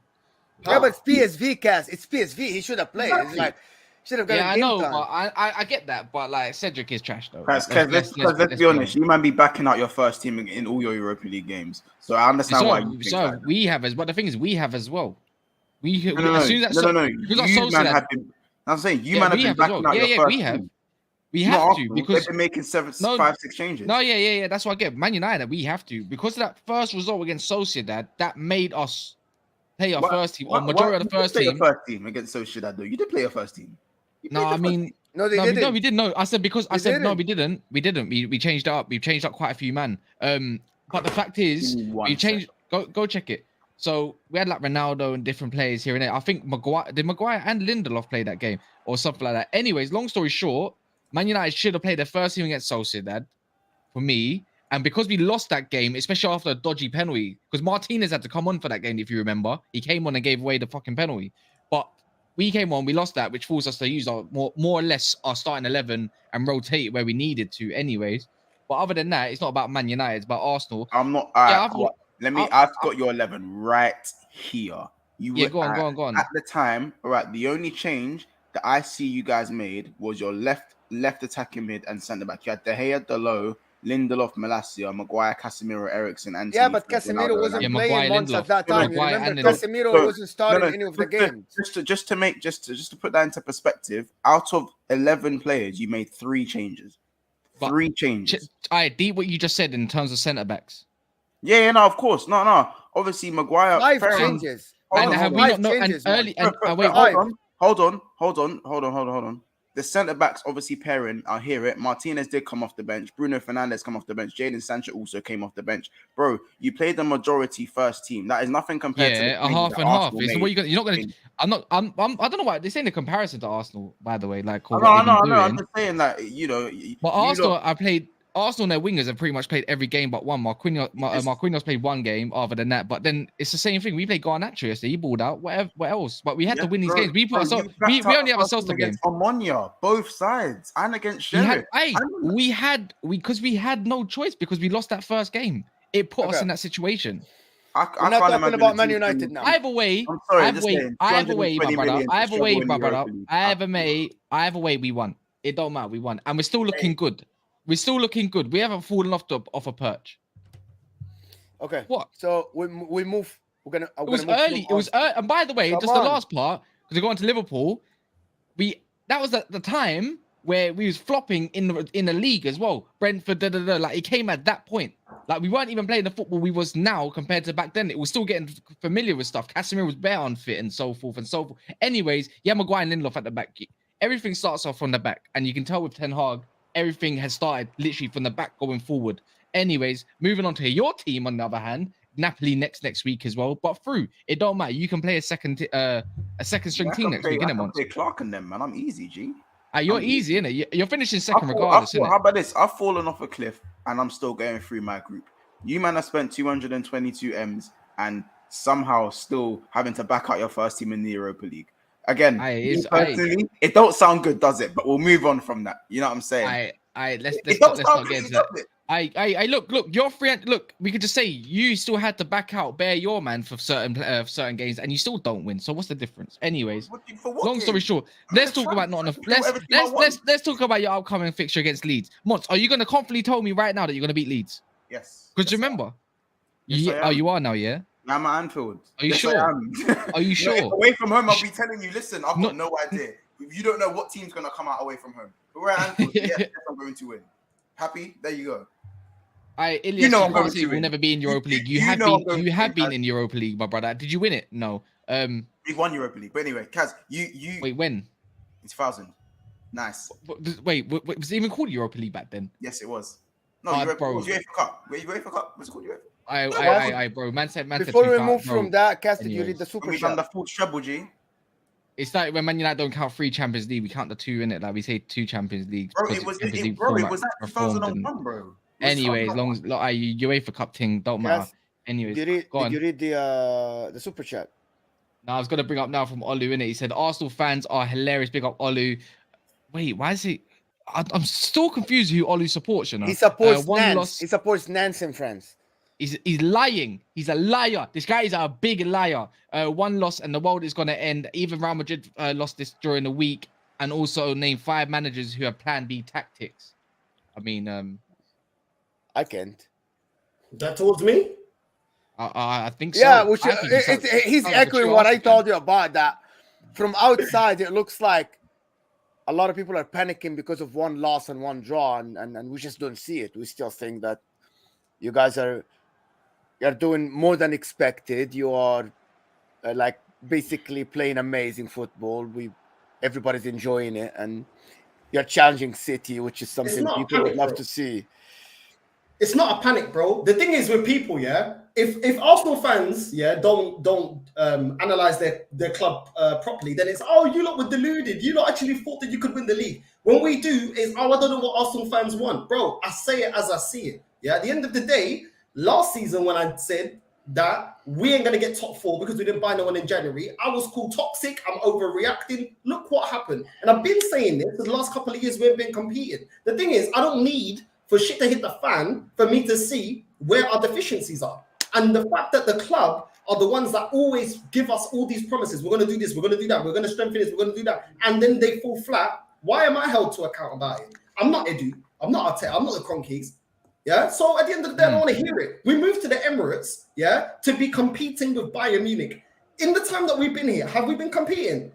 Yeah, but it's PSV, Cass. It's PSV. He should have played. Exactly. It's like, should have got Yeah, a I game know, time. but I get that. But like, Cedric is trash, though. Let's be honest. You might be backing out your first team in all your Europa League games, so I understand why. We have as, but the thing is, we have as well. No. Because You man have been. I'm saying you man have been backing out your first team. We have to because they've been making 5-6 changes. No, yeah. That's what I get. Man United, we have to because of that first result against Sociedad. That made us play our first team or majority of the first team. Your first team against Sociedad, though. You did play your first team. No, they didn't. No, we didn't. No, I said because I said no, we didn't. We didn't. We changed it up. We changed up quite a few man. But the fact is, we changed. Go check it. So we had like Ronaldo and different players here and there. I think Maguire and Lindelof played that game or something like that. Anyways, long story short, Man United should have played their first team against Sociedad for me. And because we lost that game, especially after a dodgy penalty, because Martinez had to come on for that game, if you remember. He came on and gave away the fucking penalty. But we came on, we lost that, which forced us to use our more or less our starting 11 and rotate where we needed to anyways. But other than that, it's not about Man United, it's about Arsenal. I'm not... I've got your 11 right here. Go on. At the time, all right, the only change that I see you guys made was your left attacking mid and centre back. You had De Gea, Dalot, Lindelof, Malacia, Maguire, Casemiro, Ericsson, and but Casemiro wasn't playing once at that time. You remember Casemiro wasn't starting any of the games. Just to put that into perspective, out of 11 players, you made 3 changes. 3 changes. I deep what you just said in terms of centre backs. Yeah, no, of course, no. Obviously, Maguire. 5 changes. And have we not changes, early? Hold on. The centre backs obviously pairing. I hear it. Martinez did come off the bench. Bruno Fernandes come off the bench. Jadon Sancho also came off the bench. Bro, you played the majority first team. That is nothing compared to a half and half. It's what you're not gonna. I don't know why this ain't a comparison to Arsenal, by the way. Like, no. I'm just saying that But Arsenal, Arsenal and their wingers have pretty much played every game but one. Marquinhos played one game other than that. But then it's the same thing. We played Garnacho yesterday. He balled out. What else? But we had to win these games. We only have ourselves to game. Omonia, both sides, and against Sheriff. We had no choice because we lost that first game. It put us in that situation. We're not talking about Man United now. Either way, my brother. Either way, we won. It don't matter. We won, and we're still looking good. We're still looking good. We haven't fallen off a perch. Okay. What? So we move. It was early. And by the way, just the last part, because we're going to Liverpool. that was at the time where we was flopping in the league as well. Brentford, like it came at that point. Like we weren't even playing the football we was now compared to back then. It was still getting familiar with stuff. Casemiro was bare unfit and so forth and so forth. Anyways, yeah, Maguire and Lindelof at the back. Everything starts off from the back, and you can tell with Ten Hag, everything has started literally from the back going forward. Anyways, moving on to your team on the other hand, Napoli next week as well. But through it don't matter. You can play a second string team next week, innit, I can Mons? play Clark and them, man. I'm easy, G. You're easy, innit? You're finishing second regardless, innit? How about this? I've fallen off a cliff and I'm still going through my group. You man have spent 222 M's and somehow still having to back out your first team in the Europa League. Again, personally, it don't sound good, does it? But we'll move on from that. You know what I'm saying? Let's not get into that. Look, your friend. Look, we could just say you still had to back out, bear your man for certain games, and you still don't win. So what's the difference? Anyways, long story short, let's talk about let's talk about your upcoming fixture against Leeds. Mons, are you going to confidently tell me right now that you're going to beat Leeds? Yes. Because remember, you are now, yeah. I'm at Anfield. Are you sure? Are you sure? Away from home, I'll be telling you. Listen, I've got no idea. You don't know what team's going to come out away from home. But we're at Anfield. Yes, I'm going to win. Happy? There you go. Ilias, you know I'm going to win. Will never be in Europa League. You have been in Europa League, my brother. Did you win it? No. We've won Europa League. But anyway, Kaz, you wait, when? It's 2000. Nice. Wait, was it even called Europa League back then? Yes, it was. No, UEFA Cup. Were you UEFA Cup? Was it called UEFA? Bro. Man said. Before we move from that, Kaz, did you read the super chat? We done the full treble, G. It's like when Man United don't count 3 Champions League, we count the 2 in it. Like we say 2 Champions Leagues. Bro, it was that 2001, bro. Anyways, UEFA Cup thing don't matter. Yes. Anyways, did you read the super chat? No, I was gonna bring up now from Olu in it. He said Arsenal fans are hilarious. Big up Olu. Wait, why is he? I'm still confused who Olu supports. You know, he supports Nance. He supports Nance and friends. He's lying. He's a liar. This guy is a big liar. 1 loss and the world is gonna end. Even Real Madrid lost this during the week, and also named 5 managers who have Plan B tactics. I mean, I can't. That towards me? I think so. Yeah, he's echoing what I told you about that. From outside, it looks like a lot of people are panicking because of 1 loss and 1 draw, and we just don't see it. We still think that you guys are doing more than expected. You are like basically playing amazing football. Everybody's enjoying it, and you're challenging City, which is something people would love to see. It's not a panic, bro. The thing is with people, yeah. If Arsenal fans, yeah, don't analyze their club properly, then it's you lot were deluded. You lot actually thought that you could win the league. When we do, is I don't know what Arsenal fans want, bro. I say it as I see it. Yeah. At the end of the day, last season when I said that we ain't gonna get top 4 because we didn't buy no one in January, I was called toxic. I'm overreacting. Look what happened. And I've been saying this for the last couple of years. We've been competing. The thing is, I don't need for shit to hit the fan for me to see where our deficiencies are. And the fact that the club are the ones that always give us all these promises. We're going to do this. We're going to do that. We're going to strengthen this. We're going to do that. And then they fall flat. Why am I held to account about it? I'm not Edu. I'm not Arte. I'm not the Cronkies. Yeah. So at the end of the day, I don't want to hear it. We moved to the Emirates, yeah, to be competing with Bayern Munich. In the time that we've been here, have we been competing?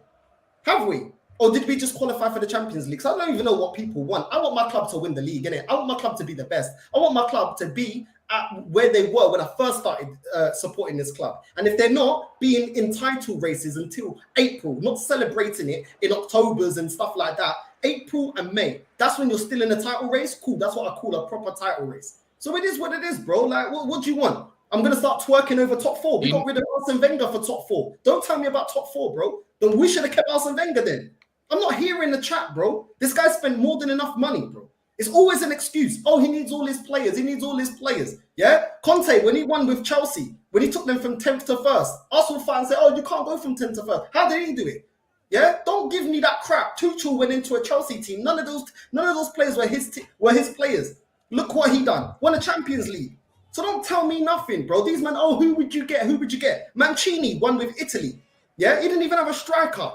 Have we? Or did we just qualify for the Champions League? So I don't even know what people want. I want my club to win the league, innit? I want my club to be the best. I want my club to be at where they were when I first started supporting this club. And if they're not, being in title races until April, not celebrating it in Octobers and stuff like that. April and May, that's when you're still in a title race. Cool, that's what I call a proper title race. So it is what it is, bro. Like, what do you want? I'm going to start twerking over top 4. We got rid of Arsene Wenger for top 4. Don't tell me about top 4, bro. Then we should have kept Arsene Wenger then. I'm not hearing the chat, bro. This guy spent more than enough money, bro. It's always an excuse. Oh, he needs all his players. He needs all his players. Yeah? Conte, when he won with Chelsea, when he took them from 10th to 1st, Arsenal fans say, oh, you can't go from 10th to 1st. How did he do it? Yeah? Don't give me that crap. Tuchel went into a Chelsea team. None of those players were his players. Look what he done. Won a Champions League. So don't tell me nothing, bro. These men, who would you get? Who would you get? Mancini won with Italy. Yeah? He didn't even have a striker.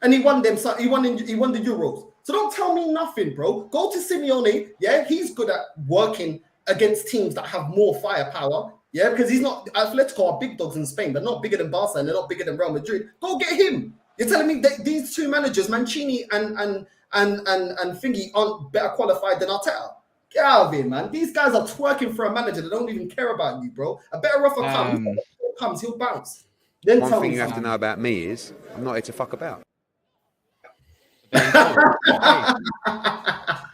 And he won them. So he won the Euros. So don't tell me nothing, bro. Go to Simeone. Yeah, he's good at working against teams that have more firepower. Yeah, because he's not. Atletico are big dogs in Spain, but not bigger than Barca and they're not bigger than Real Madrid. Go get him. You're telling me that these two managers, Mancini and Thingy, aren't better qualified than Arteta? Get out of here, man. These guys are twerking for a manager that don't even care about you, bro. A better offer comes, he'll bounce. Then One tell thing me you have to something. know about me is I'm not here to fuck about. There you go.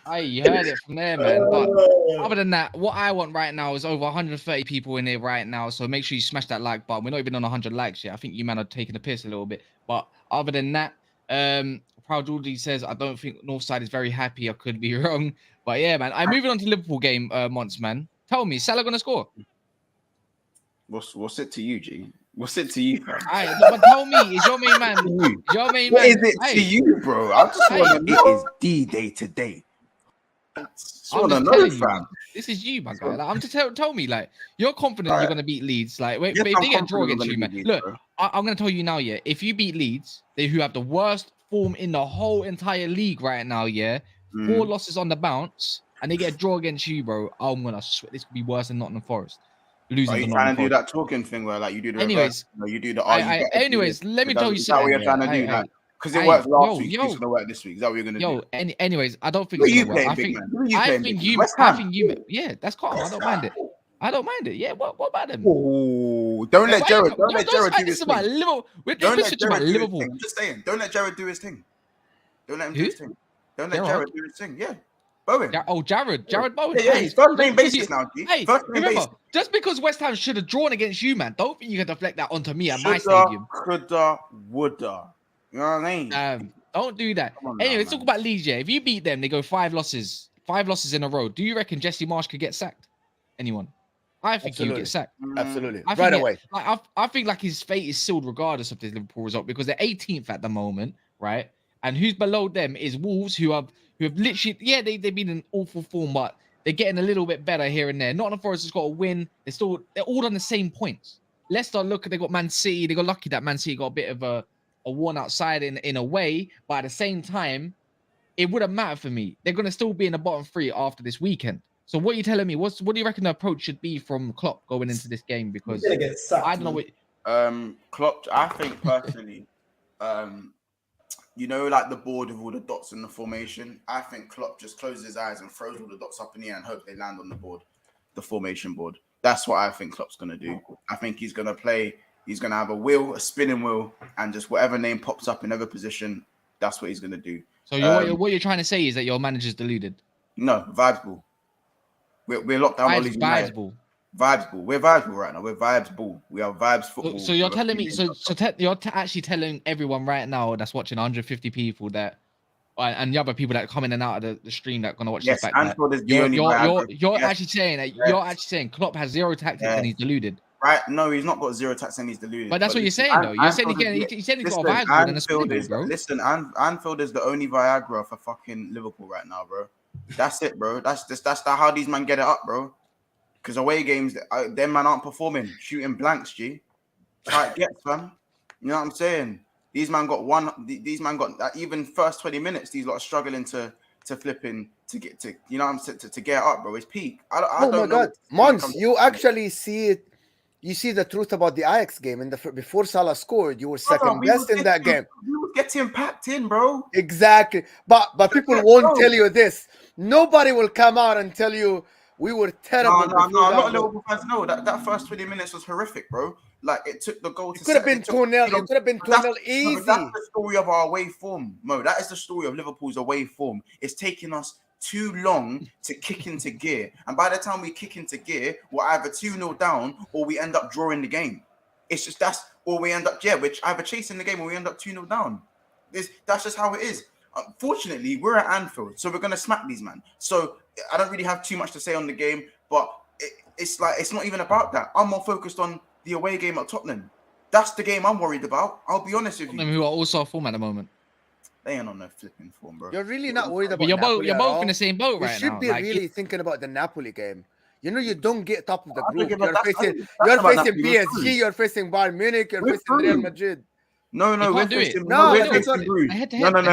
Hey, you heard it from there, man. But other than that, what I want right now is over 130 people in here right now. So make sure you smash that like button. We're not even on 100 likes yet. I think you man are taking the piss a little bit. But other than that, Proud Geordie says, I don't think Northside is very happy. I could be wrong. But yeah, man. I'm moving on to Liverpool game, Monts, man. Tell me, Salah gonna score? What's it to you, G? What's it to you, fam? Alright, but tell me, is your main man? Is your main What man? is it to you, bro? I just want to. It is D-Day today. I'm just telling you, man. This is you, my guy. Like, I'm just tell me, like, you're confident you're gonna beat Leeds. Like, wait, but if they get a draw against you, man. Look, I'm gonna tell you now, yeah. If you beat Leeds, they who have the worst form in the whole entire league right now, yeah. 4 losses on the bounce, and they get a draw against you, bro. I'm gonna swear this could be worse than Nottingham Forest. Losing. Are you trying to do that talking thing where like you do the anyways, reverse, you do the anyways, let me tell you something. Is that what you're trying to do? Like, because it worked last week, it's gonna work this week. Is that what you're gonna do? Anyways, I don't think it's gonna work. I think you. Yeah, that's calm. I don't mind it. I don't mind it. Yeah, what about them? Oh, don't let Jared do his thing. Don't let Jared Liverpool. I'm just saying, don't let Jared do his thing. Don't let him do his thing. Don't let Jared do his thing. Yeah. Bowen. Jared Bowen. Yeah, he's first name basis now, G. Hey, remember, just because West Ham should have drawn against you, man, don't think you can deflect that onto me at my stadium. Coulda, woulda. You know what I mean? Don't do that. Anyway, let's talk about Leeds, yeah. If you beat them, they go 5 losses. 5 losses in a row. Do you reckon Jesse Marsch could get sacked? Anyone? I think he'll get sacked. Absolutely. Right away. I think like his fate is sealed regardless of this Liverpool result because they're 18th at the moment, right? And who's below them is Wolves, who have literally, yeah, they've been in awful form, but they're getting a little bit better here and there. Nottingham Forest has got a win. They're all on the same points. Leicester, look, they got Man City. They got lucky that Man City got a bit of a worn out side in a way, but at the same time, it wouldn't matter for me. They're gonna still be in the bottom 3 after this weekend. So what are you telling me? What do you reckon the approach should be from Klopp going into this game? Because I don't know what Klopp, I think personally, you know, like the board with all the dots in the formation. I think Klopp just closes his eyes and throws all the dots up in the air and hopes they land on the board, the formation board. That's what I think Klopp's gonna do. I think he's gonna play. He's gonna have a spinning wheel, and just whatever name pops up in every position, that's what he's gonna do. So what you're trying to say is that your manager's deluded? No, vibes ball. We're locked down. Vibes ball. Vibes ball. We're vibes ball right now. We're vibes ball. We are vibes football. So you're telling me. You're actually telling everyone right now that's watching 150 people that, and the other people that come in and out of the stream that are gonna watch this back. You're actually saying that you're actually saying Klopp has 0 tactics and he's deluded. Right? No, he's not got 0 tactics and he's deluded. But that's what you're saying, though. You're saying he's got a vibes ball and a spinning ball, bro. Listen, Anfield is the only Viagra for fucking Liverpool right now, bro. That's it, bro. That's how these man get it up, bro. Because away games, them man aren't performing, shooting blanks, G. Tight gets, fam. You know what I'm saying? These man got even first 20 minutes. These lot are struggling to flipping to get to, you know what I'm saying, to get up, bro. It's peak. I don't know. Mons, you actually see it. You see the truth about the Ajax game. Before Salah scored, you were second best in that game. You were getting packed in, bro. Exactly. But people won't tell you this. Nobody will come out and tell you we were terrible. No. A lot of Liverpool fans know that first 20 minutes was horrific, bro. Like it took the goal to. It could have been 2-0. It could have been 2-0 easy. That's the story of our away form, Mo. That is the story of Liverpool's away form. It's taking us too long to kick into gear, and by the time we kick into gear, we're either 2-0 down or we end up drawing the game. It's just or we end up which either chasing the game or we end up 2-0 down. That's just how it is. Unfortunately, we're at Anfield, so we're gonna smack these man. So I don't really have too much to say on the game, but it's not even about that. I'm more focused on the away game at Tottenham. That's the game I'm worried about. I'll be honest with you. Tottenham, who are also off form at the moment. They ain't on their flipping form, bro. You're really not worried about. You're both in the same boat right now. You should be really thinking about the Napoli game. You know, you don't get top of the group. You're facing PSG. You're facing Bayern Munich. You're facing Real Madrid. No, They we're can't do it. facing, No, we're that's facing what- Bruges. The No, head-to-head record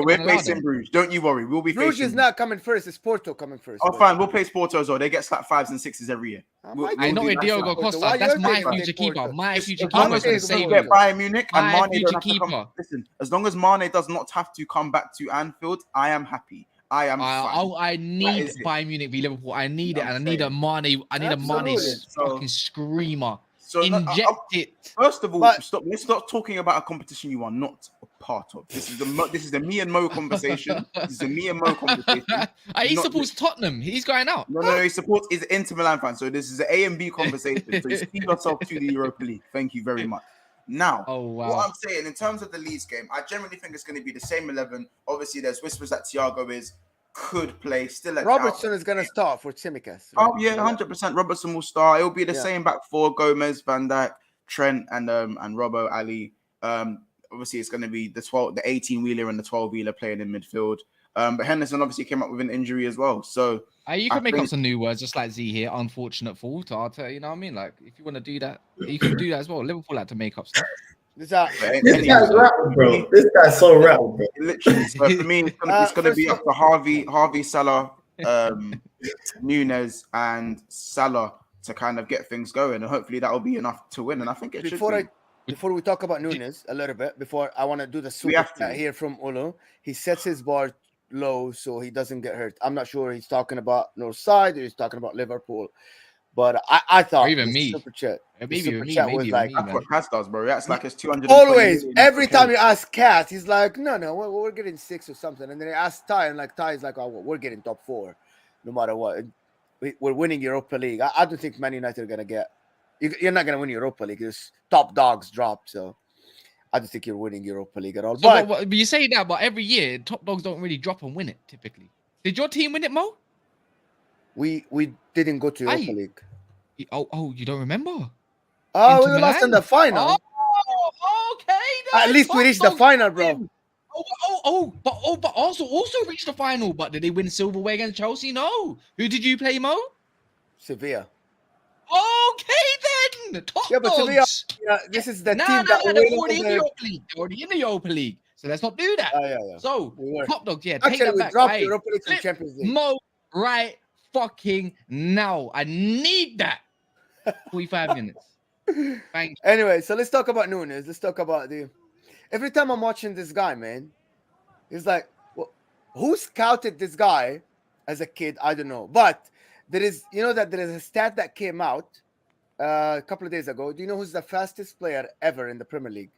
we're don't allow facing them. Bruges. Don't you worry, we'll be Bruges facing. is not coming first. It's Porto coming first. Oh, bro. fine, we'll play Porto as well. They get slapped 5s and 6s every year. Why I know do with that? Diogo Porto? Costa. Why That's you're my taking future Porto? keeper. My future As keeper long is as going Mane to doesn't save we want you. get Bayern Munich and My Mane future don't have to keeper. come. Listen, as long as Mane does not have to come back to Anfield, I am happy. I am fine. I need is it. Bayern Munich v Liverpool. I need it, I'm and I need a saying. Mane. I need a Mane Absolutely. fucking screamer. So no, Inject it. First of all, But- stop. Let's stop talking about a competition you are not a part of. This is the me and Mo conversation. This is a me and Mo conversation. He Not- supports Tottenham. He's going out. No. He supports is Inter Milan fan. So this is an A and B conversation. So you speak yourself to the Europa League. Thank you very much. Now, Oh wow. what I'm saying in terms of the Leeds game, I generally think it's going to be the same 11. Obviously, there's whispers that Thiago could play. Still, Robertson is going to start for Tsimikas. Oh yeah, 100%. Robertson will start. It'll be the Yeah. same back four: Gomez, Van Dijk, Trent, and Robbo, Ali. Obviously, it's going to be the 18-wheeler and the 12-wheeler playing in midfield. But Henderson obviously came up with an injury as well. So You can make up some new words, just like Z here. Unfortunate fall to Arteta. You know what I mean? Like, if you want to do that, you can do that as well. Liverpool had to make up stuff. This are- This guy's rattled, bro. This guy's so rattled, bro. literally, so for me, it's going to be first up to Harvey, Salah, Nunes, and Salah to kind of get things going, and hopefully that will be enough to win. And I think it should be. Before we talk about Nunes a little bit, before I want to do the super have to. chat here from Ulu. He sets his bar low so he doesn't get hurt. I'm not sure he's talking about Northside or he's talking about Liverpool, but I thought Or even the me. super chat. Maybe super me, chat maybe was even like me, That's man. what Kaz does, bro. That's like it's 200. always. Every time you ask Cat, he's like, no, we're getting 6 or something, and then he asks Ty, and like Ty is like, oh, well, we're getting top 4, no matter what. We're winning Europa League. I don't think Man United are gonna get. You're not gonna win Europa League. There's top dogs dropped, so I don't think you're winning Europa League at all. So, But but you say that, but every year top dogs don't really drop and win it typically. Did your team win it, Mo? we didn't go to Europa League. Oh, you don't remember? Oh, Inter we lost in Milan? the final. Oh, okay. At least we reached the final, bro. But also reached the final. But did they win silverware against Chelsea? No. Who did you play, Mo? Sevilla. Okay then. Top Yeah, but dogs. Sevilla, yeah, this is the team that they're win already in the over- Europa League. They're already in the Europa League. So let's not do that. yeah. So We were. top dogs, yeah. Take Actually, that we back. dropped Hey, Europa League from flip Champions League. Mo right fucking now. I need that. 45 minutes. Thank you. Anyway, so let's talk about Nunes. Let's talk about the. Every time I'm watching this guy, man, it's like, well, who scouted this guy as a kid? I don't know, but there is a stat that came out a couple of days ago. Do you know who's the fastest player ever in the Premier League?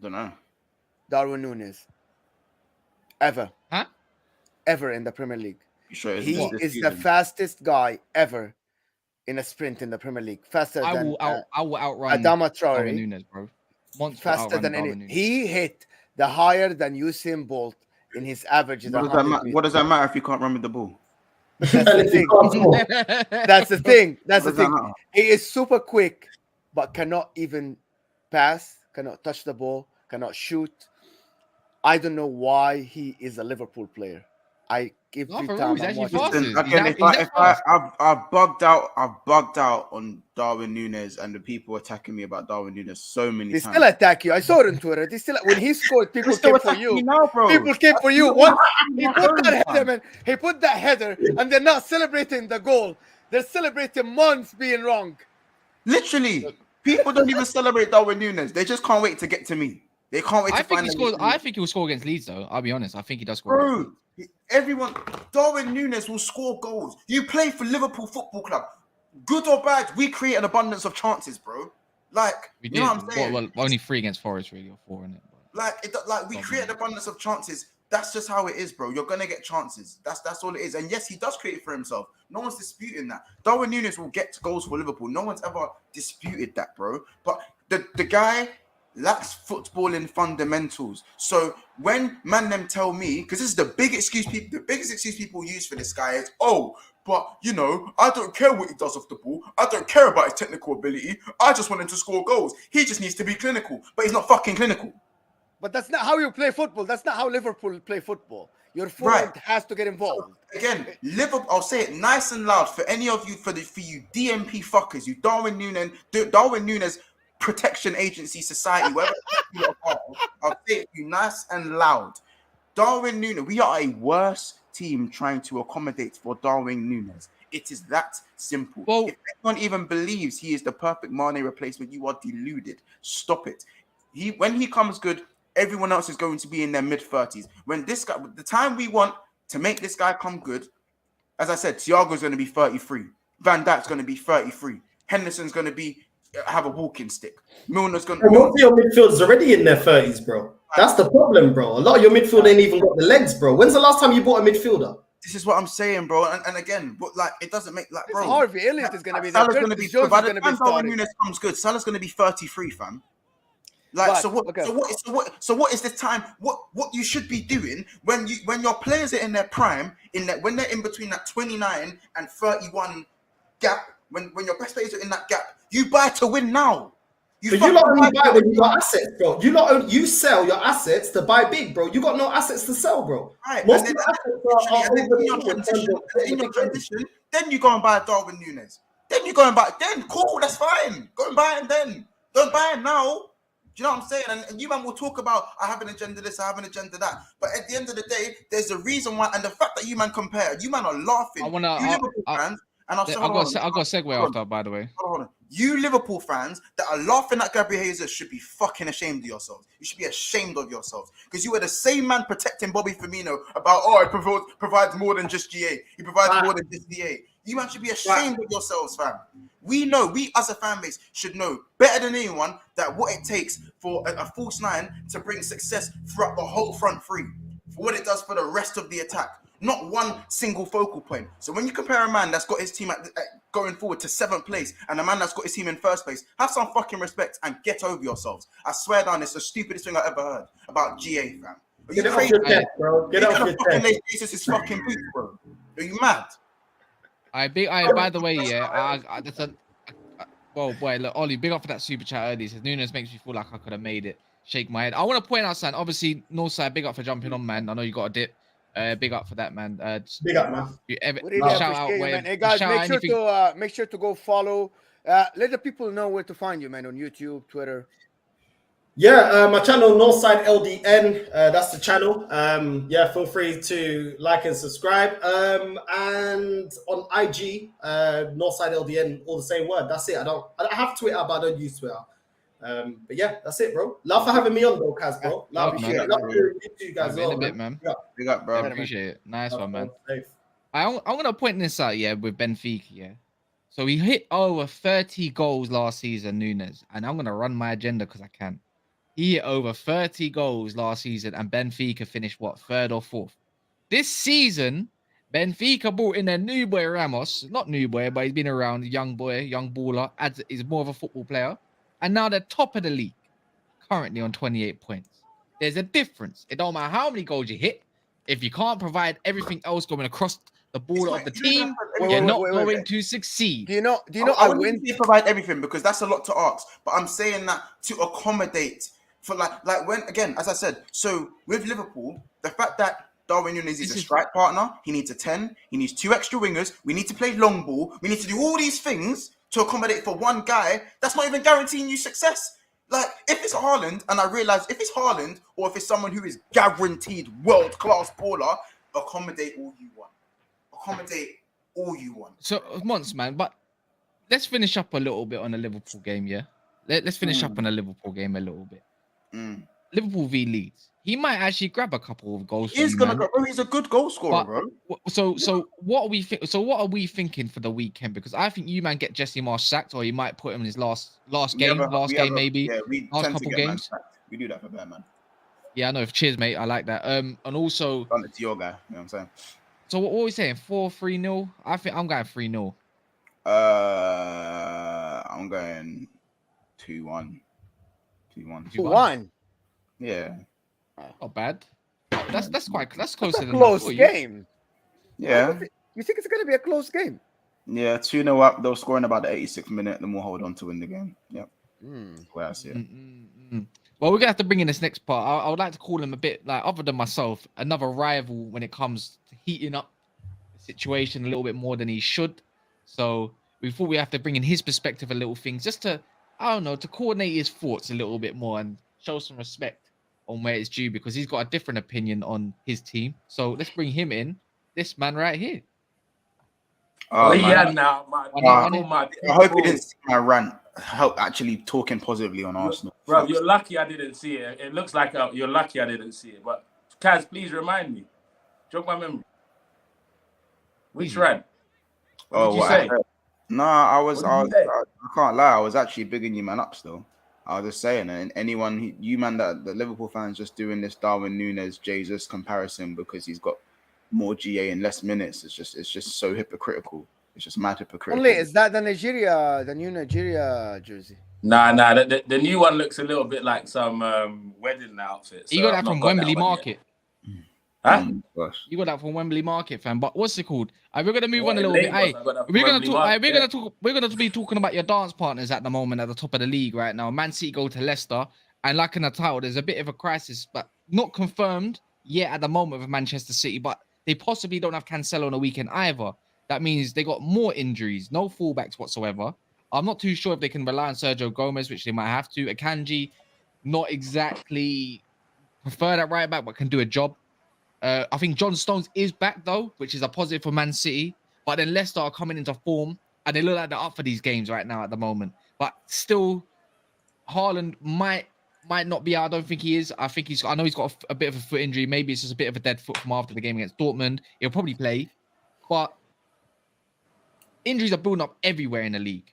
Don't know. Darwin Nunes. Ever. Huh? Ever in the Premier League. You sure it's He this is season? the fastest guy ever in a sprint in the Premier League. Faster I than will outrun Adama Darwin Traore. Nunes, bro. Monster Faster outrun than Darwin any. Nunes. He hit the higher than Usain Bolt in his averages. What does that matter if you can't run with the ball? That's the thing. That's the thing. That's the What does that thing. matter? He is super quick, but cannot even pass, cannot touch the ball, cannot shoot. I don't know why he is a Liverpool player. Every No, for time real, he's I'm actually watching. fast. Listen, again, He's that I've bugged out on Darwin Nunes and the people attacking me about Darwin Nunes so many They times. still attack you. I saw it on Twitter. They still when he scored, people Still came for attacking me you. now, bro. People came for you. That's Once not he my put that own, header, man. man. He put that header, and they're not celebrating the goal. They're celebrating months being wrong. Literally, people don't even celebrate Darwin Nunes. They just can't wait to get to me. They can't wait I to think find he me. scores. I think he will score against Leeds, though. I'll be honest. I think he does score. against Bro, everyone, Darwin Nunes will score goals. You play for Liverpool Football Club. Good or bad, we create an abundance of chances, bro. Like, We you did. know what I'm saying? Well, only 3 against Forest, really, or 4 in it. Like we create an abundance of chances. That's just how it is, bro. You're gonna get chances. That's all it is. And yes, he does create it for himself. No one's disputing that. Darwin Nunes will get goals for Liverpool. No one's ever disputed that, bro. But the guy lacks footballing fundamentals. So when them tell me, because this is the biggest excuse people use for this guy is, oh, but you know, I don't care what he does off the ball. I don't care about his technical ability. I just want him to score goals. He just needs to be clinical, but he's not fucking clinical. But that's not how you play football. That's not how Liverpool play football. Your forward Right. has to get involved. Again, Liverpool. I'll say it nice and loud for any of you, for you DMP fuckers, you Darwin Núñez Protection Agency Society, whatever you are part of, I'll say it to you nice and loud. Darwin Núñez, we are a worse team trying to accommodate for Darwin Núñez. It is that simple. Well, if anyone even believes he is the perfect Mane replacement, you are deluded. Stop it. When he comes good, everyone else is going to be in their mid-30s. When this guy, the time we want to make this guy come good, as I said, Thiago's going to be 33. Van Dijk's going to be 33. Henderson's going to have a walking stick. Milner's going to... Most of your midfielders already in their 30s, bro. That's the problem, bro. A lot of your midfield ain't even got the legs, bro. When's the last time you bought a midfielder? This is what I'm saying, bro. And again, but like, it doesn't make like, bro. Harvey Elliott is going to be Salah's there. going to be Jones is provided. going to be Darwin starting. Núñez comes good. Salah's going to be 33, fam. Like, But, so what? okay. So what is the time? What you should be doing when your players are in their prime, when they're in between that 29 and 31 gap, when your best players are in that gap, you buy to win now. But you not only buy when you got assets, bro. You sell your assets to buy big, bro. You got no assets to sell, bro. Right, Most and of then, the assets are in your transition, then you go and buy Darwin Núñez. Then you go and buy. Then cool, that's fine. Go and buy him then. Don't buy him now. Do you know what I'm saying? And you man will talk about, I have an agenda this, I have an agenda that. But at the end of the day, there's a reason why. And the fact that you man compare, you man are laughing. You Liverpool fans, and I've got a segue after, by the way. Hold on. You Liverpool fans that are laughing at Gabriel Jesus should be fucking ashamed of yourselves. You should be ashamed of yourselves. Because you were the same man protecting Bobby Firmino about, it provides more than just GA. He provides more than just DA. You man should be ashamed of yourselves, fam. We as a fan base should know better than anyone that what it takes for a false nine to bring success throughout the whole front three, for what it does for the rest of the attack, not one single focal point. So when you compare a man that's got his team going forward to 7th place and a man that's got his team in 1st place, have some fucking respect and get over yourselves. I swear down, it's the stupidest thing I ever heard about GA, fam. Are you crazy? Off your chest, bro. Get off your chest. Lay Jesus' fucking boots, bro. Are you mad? By the way, yeah, well, boy, look, Ollie, big up for that super chat early. Says Núñez makes me feel like I could have made it. Shake my head. I want to point out, son. Obviously, Northside, big up for jumping on, man. I know you got a dip. Big up for that, man. Big up, man. Shout out, man. Hey guys, make sure to go follow. Let the people know where to find you, man, on YouTube, Twitter. Yeah, my channel Northside LDN. That's the channel. Yeah, feel free to like and subscribe. And on IG, Northside LDN, all the same word. That's it. I don't have Twitter, but I don't use Twitter. But yeah, that's it, bro. Love for having me on, though, Kaz, bro. Love to you guys. In a bit, man. Big up, bro. I appreciate it. Nice one, man. I'm gonna point this out, yeah, with Benfica, yeah. So he hit over 30 goals last season, Núñez, and I'm gonna run my agenda because I can. He hit over 30 goals last season, and Benfica finished, 3rd or 4th? This season, Benfica brought in their new boy Ramos. Not new boy, but he's been around. Young boy, young baller. He's more of a football player. And now they're top of the league, currently on 28 points. There's a difference. It don't matter how many goals you hit. If you can't provide everything else going across the border of the team, you're not going to succeed. Do you know? I wouldn't say provide everything because that's a lot to ask. But I'm saying that to accommodate for like when, again, as I said, so with Liverpool, the fact that Darwin Núñez is a strike partner, he needs a 10, he needs 2 extra wingers, we need to play long ball, we need to do all these things to accommodate for one guy, that's not even guaranteeing you success. Like, if it's Haaland, and I realize if it's Haaland or if it's someone who is guaranteed world-class baller, accommodate all you want. Accommodate all you want. So, months, man, but let's finish up a little bit on the Liverpool game, yeah? Let's finish up on the Liverpool game a little bit. Liverpool v Leeds. He might actually grab a couple of goals. He's gonna go. Bro, he's a good goal scorer, bro. So what are we thinking for the weekend? Because I think you man get Jesse Marsh sacked, or you might put him in his last game maybe. Yeah, we last tend couple to get games. We do that for bear, man. Yeah, I know. Cheers, mate. I like that. And also, done it to your guy. You know what I'm saying? So what are we saying? 4-3-0. I think I'm going 3-0. I'm going 2-1. 2-1. 2-1. Yeah. Not bad. That's closer That's than a close game. Yeah. You think it's going to be a close game? Yeah, 2-0 up. They'll score in about the 86th minute, then we'll hold on to win the game. Yep. Where I see it. Well, we're gonna have to bring in this next part. I would like to call him a bit like, other than myself, another rival when it comes to heating up the situation a little bit more than he should. So we thought we have to bring in his perspective, a little things, just to, I don't know, to coordinate his thoughts a little bit more and show some respect on where it's due, because he's got a different opinion on his team. So let's bring him in. This man right here. Oh, yeah, man. now, I hope you didn't see my rant. Help actually talking positively on Arsenal. Bro, you're lucky I didn't see it. It looks like you're lucky I didn't see it. But Kaz, please remind me. Jog my memory. Which rant? What did you say? No, I can't lie. I was actually bigging you man up still. I was just saying, and anyone, you man, that the Liverpool fans just doing this Darwin Núñez Jesus comparison because he's got more GA in less minutes. It's just so hypocritical. It's just mad hypocritical. Only is that the new Nigeria jersey? Nah. The new one looks a little bit like some wedding outfit. So You got that from Wembley Market. Huh? You got that from Wembley Market, fam. But what's it called? We're gonna move on a little bit. We're gonna be talking about your dance partners at the moment at the top of the league right now. Man City go to Leicester, and like in the title, there's a bit of a crisis, but not confirmed yet at the moment with Manchester City. But they possibly don't have Cancelo on the weekend either. That means they got more injuries, no fullbacks whatsoever. I'm not too sure if they can rely on Sergio Gomez, which they might have to. Akanji, not exactly prefer that right back, but can do a job. I think John Stones is back though, which is a positive for Man City. But then Leicester are coming into form, and they look like they're up for these games right now at the moment. But still, Haaland might not be out. I don't think he is. I know he's got a bit of a foot injury. Maybe it's just a bit of a dead foot from after the game against Dortmund. He'll probably play, but injuries are building up everywhere in the league.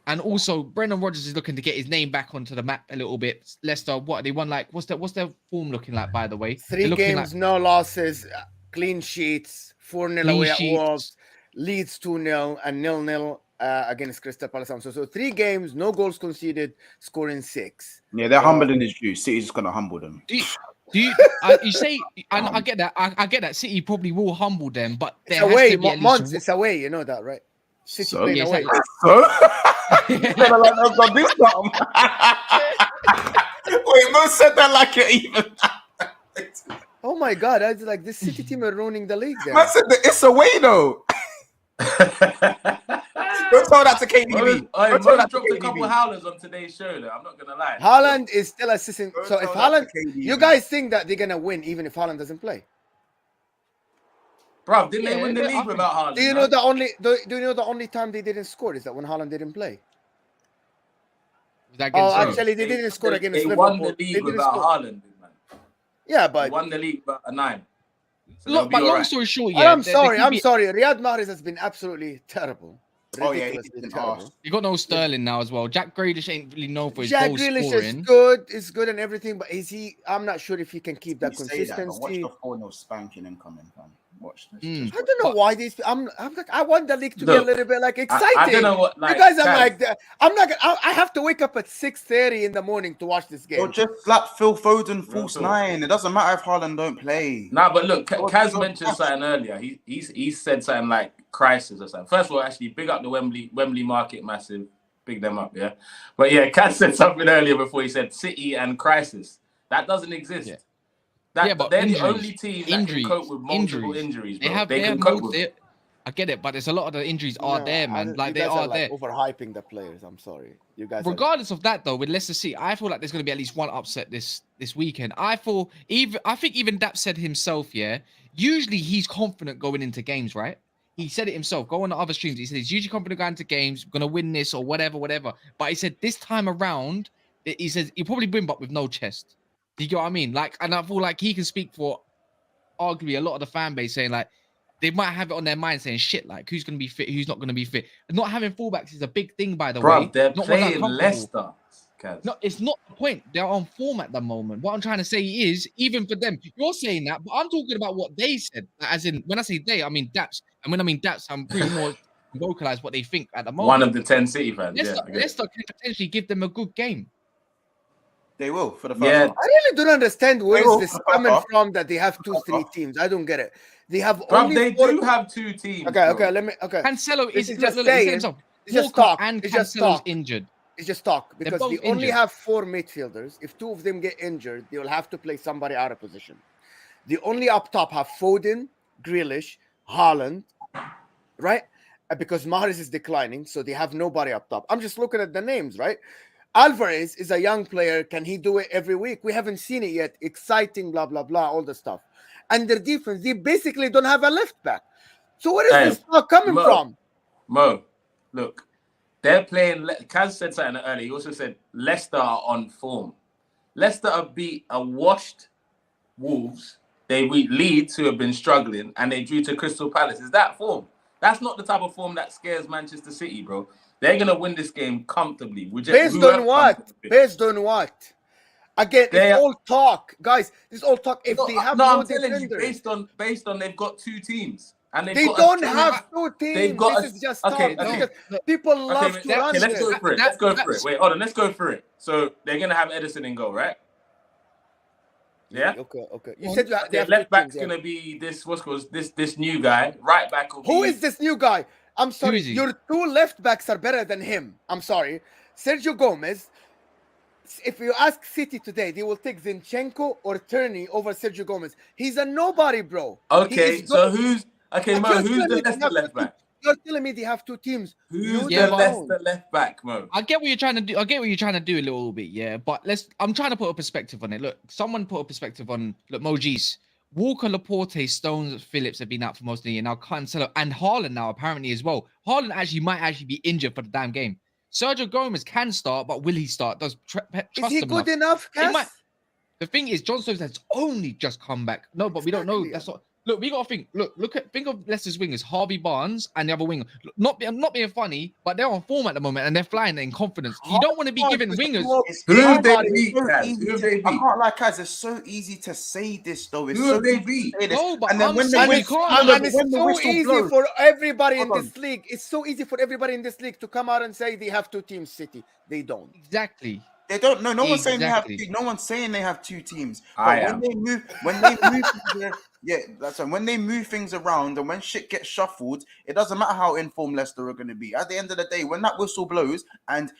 And also, Brendan Rodgers is looking to get his name back onto the map a little bit. Leicester, what they won? Like, what's their form looking like? By the way, 3 games, no losses, clean sheets, 4-0 away at Wolves, Leeds 2-0, and 0-0 against Crystal Palace. So 3 games, no goals conceded, scoring 6. Yeah, they're humbling his due. City's just gonna humble them. You say, I get that. I get that. City probably will humble them, but it's away. It's away. You know that, right? City playing away. Wait, Mo said that like it even. Oh my God! I was like, this City team are ruining the league. Man said that it's away though. Don't tell that to KDB. Mo dropped a couple of howlers on today's show. Though. I'm not gonna lie. Haaland is still assisting. So if Haaland, you guys think that they're gonna win even if Haaland doesn't play? Bro, didn't they win the league without Haaland? Do you know the only time they didn't score is that when Haaland didn't play? Actually, they didn't score against Liverpool. They won the league without Haaland, man. Yeah, but they won the league by a 9. So look, but long story short, yeah. I'm sorry. Riyad Mahrez has been absolutely terrible. Ridiculously terrible. You got no Sterling now as well. Jack Grealish ain't really known for his Jack goal Grealish scoring. is good and everything, but is he? I'm not sure if he can keep that consistency. Watch the 4-0 spanking incoming, fam. Watch this. I don't know why these. I'm like, I want the league to be a little bit like exciting. I don't know what. Like, you guys are like, I'm not gonna. I have to wake up at 6:30 in the morning to watch this game. Or just slap Phil Foden false 9. It doesn't matter if Haaland don't play. Nah, but look, Kaz mentioned something earlier. He said something like crisis or something. First of all, actually, big up the Wembley Market, massive. Big them up, yeah. But yeah, Kaz said something earlier before he said City and crisis. That doesn't exist. Yeah. But they're the only team that can cope with multiple injuries. Bro. They can cope with it. I get it, but there's a lot of the injuries are there, man. Like they are there. Overhyping the players. I'm sorry, you guys. Regardless of that, though, with Leicester City, I feel like there's going to be at least one upset this weekend. I think even Dap said himself, yeah. Usually he's confident going into games, right? He said it himself. Go on the other streams. He said he's usually confident going into games, going to win this or whatever. But he said this time around, he says he'll probably win, but with no chest. Do you get what I mean? Like, and I feel like he can speak for arguably a lot of the fan base, saying like they might have it on their mind, saying shit, like who's going to be fit, who's not going to be fit. Not having fullbacks is a big thing, by the way. They're playing Leicester. No, it's not the point. They're on form at the moment. What I'm trying to say is, even for them, you're saying that, but I'm talking about what they said. As in, when I say they, I mean Daps. And when I mean Daps, I'm pretty more vocalize what they think at the moment. One of the 10 City fans. Leicester can potentially give them a good game. They will for the first one. I really don't understand where is this coming from that they have 2-3 teams. I don't get it. They have only do have 2 teams. Okay. Let me. Cancelo is just talk. and Cancelo's injured. It's just talk They're because both they only injured. have 4 midfielders. If 2 of them get injured, they will have to play somebody out of position. They only up top have Foden, Grealish, Haaland, right? Because Mahrez is declining, so they have nobody up top. I'm just looking at the names, right? Alvarez is a young player. Can he do it every week? We haven't seen it yet. Exciting, blah, blah, blah, all the stuff. And their defense, they basically don't have a left back. So where is Hey, this talk coming from? Mo, look, they're playing. Kaz said something earlier. He also said Leicester are on form. Leicester have beat a washed Wolves. They beat Leeds, who have been struggling, and they drew to Crystal Palace. Is that form? That's not the type of form that scares Manchester City, bro. They're gonna win this game comfortably. Based on what? Based on what? Again, it's all talk, guys. This is all talk. If they have no I'm telling you, defenders, based on they've got 2 teams, and they don't have 2 teams. They've got this is just talk. People love to run let's this. go for it. Let's go for it. Wait, hold on. Let's go for it. So they're gonna have Edison in goal, right? Yeah. Okay. You said they have left 2 back's teams, gonna be this. What's called this new guy. Right back will Who be. is this new guy? I'm sorry. Who is he? Your 2 left backs are better than him. I'm sorry. Sergio Gomez. If you ask City today, they will take Zinchenko or Turney over Sergio Gomez. He's a nobody, bro. Okay, so who's Like, Mo? you're Who's telling the me they Leicester have left 2 back? You're telling me they have 2 teams. Who's You the don't. Leicester left back, Mo? I get what you're trying to do. I get what you're trying to do a little bit, yeah. But I'm trying to put a perspective on it. Look, someone put a perspective on. Look, Mojis, Walker, Laporte, Stones, Phillips have been out for most of the year now. Cancelo and Haaland now apparently as well. Haaland might be injured for the damn game. Sergio Gomez can start, but will he start? Does Pep Is trust he him good enough? enough, Cass? The thing is, John Stones has only just come back. No, but we don't know. Exactly. That's what. Look, we gotta think. Think of Leicester's wingers, Harvey Barnes and the other winger. Look, I'm not being funny, but they're on form at the moment and they're flying in confidence. You don't want to be giving wingers. Who have they beat, Kaz? Who have they I beat? can't lie, Kaz. It's so easy to say this, though. It's Who so have they easy to beat? say this. No, but And then I'm when saying the you can't. And it's when the so whistle easy blows, for everybody in Hold on. this league. It's so easy for everybody in this league to come out and say they have 2 teams, City. They don't. Exactly. They don't. No one's saying they have. Exactly. No one's saying they have 2 teams. But I when am. they move, yeah, that's right. When they move things around and when shit gets shuffled, it doesn't matter how informed Leicester are going to be. At the end of the day, when that whistle blows and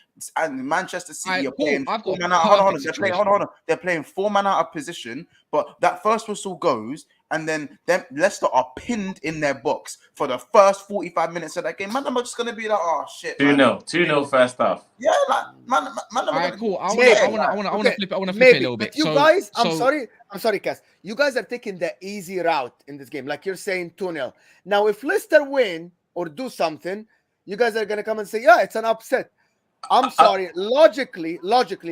Manchester City are playing I've four got man out. Hold on. They're playing 4 man out of position. But that first whistle goes, and then Leicester are pinned in their box for the first 45 minutes of that game. Man, I'm just going to be like, oh shit. 2-0 first half. Yeah, like man. All right, cool. I Maybe. want to flip it. I want to flip it a Maybe, little bit. but you guys, I'm sorry, Cass. You guys are taking the easy route in this game. Like you're saying 2-0. Now, if Leicester win or do something, you guys are gonna come and say, yeah, it's an upset. I'm sorry. Logically,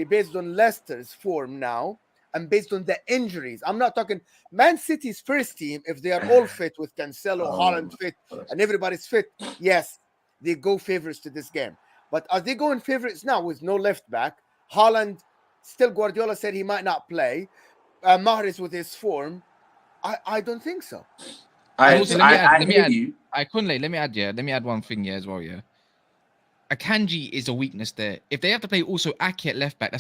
based on Leicester's form now, and based on the injuries, I'm not talking Man City's first team. If they are all fit with Cancelo, Haaland fit, and everybody's fit, yes, they go favorites to this game. But are they going favorites now with no left back? Haaland, still Guardiola said he might not play. Mahrez with his form, I don't think so. I Let me add one thing here as well. Yeah, Akanji is a weakness there. If they have to play also Ake at left back,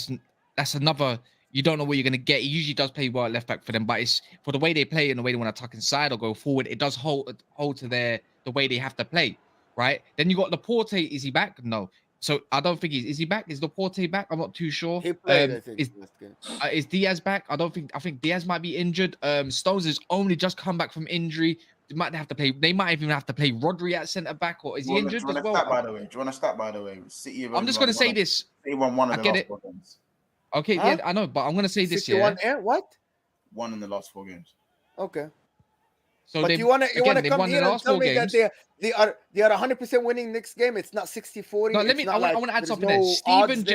that's another. You don't know what you're gonna get. He usually does play well at left back for them, but it's for the way they play and the way they want to tuck inside or go forward. It does hold to the way they have to play, right? Then you got Laporte. Is he back? No. So I don't think is he back? Is Laporte back? I'm not too sure. He played, I think. Is Diaz back? I think Diaz might be injured. Stones has only just come back from injury. They might have to play. They might even have to play Rodri at centre back, or is he injured as well? By the way, do you want to start? By the way, City. I'm just gonna say this. They won one of the last 4 games. Okay, yeah, I know, but I'm gonna say this. 61 what? One in the last 4 games. Okay. So but you wanna come won here and tell me that they are 100% winning next game? It's not 60-40. No, I want to add something there. Steven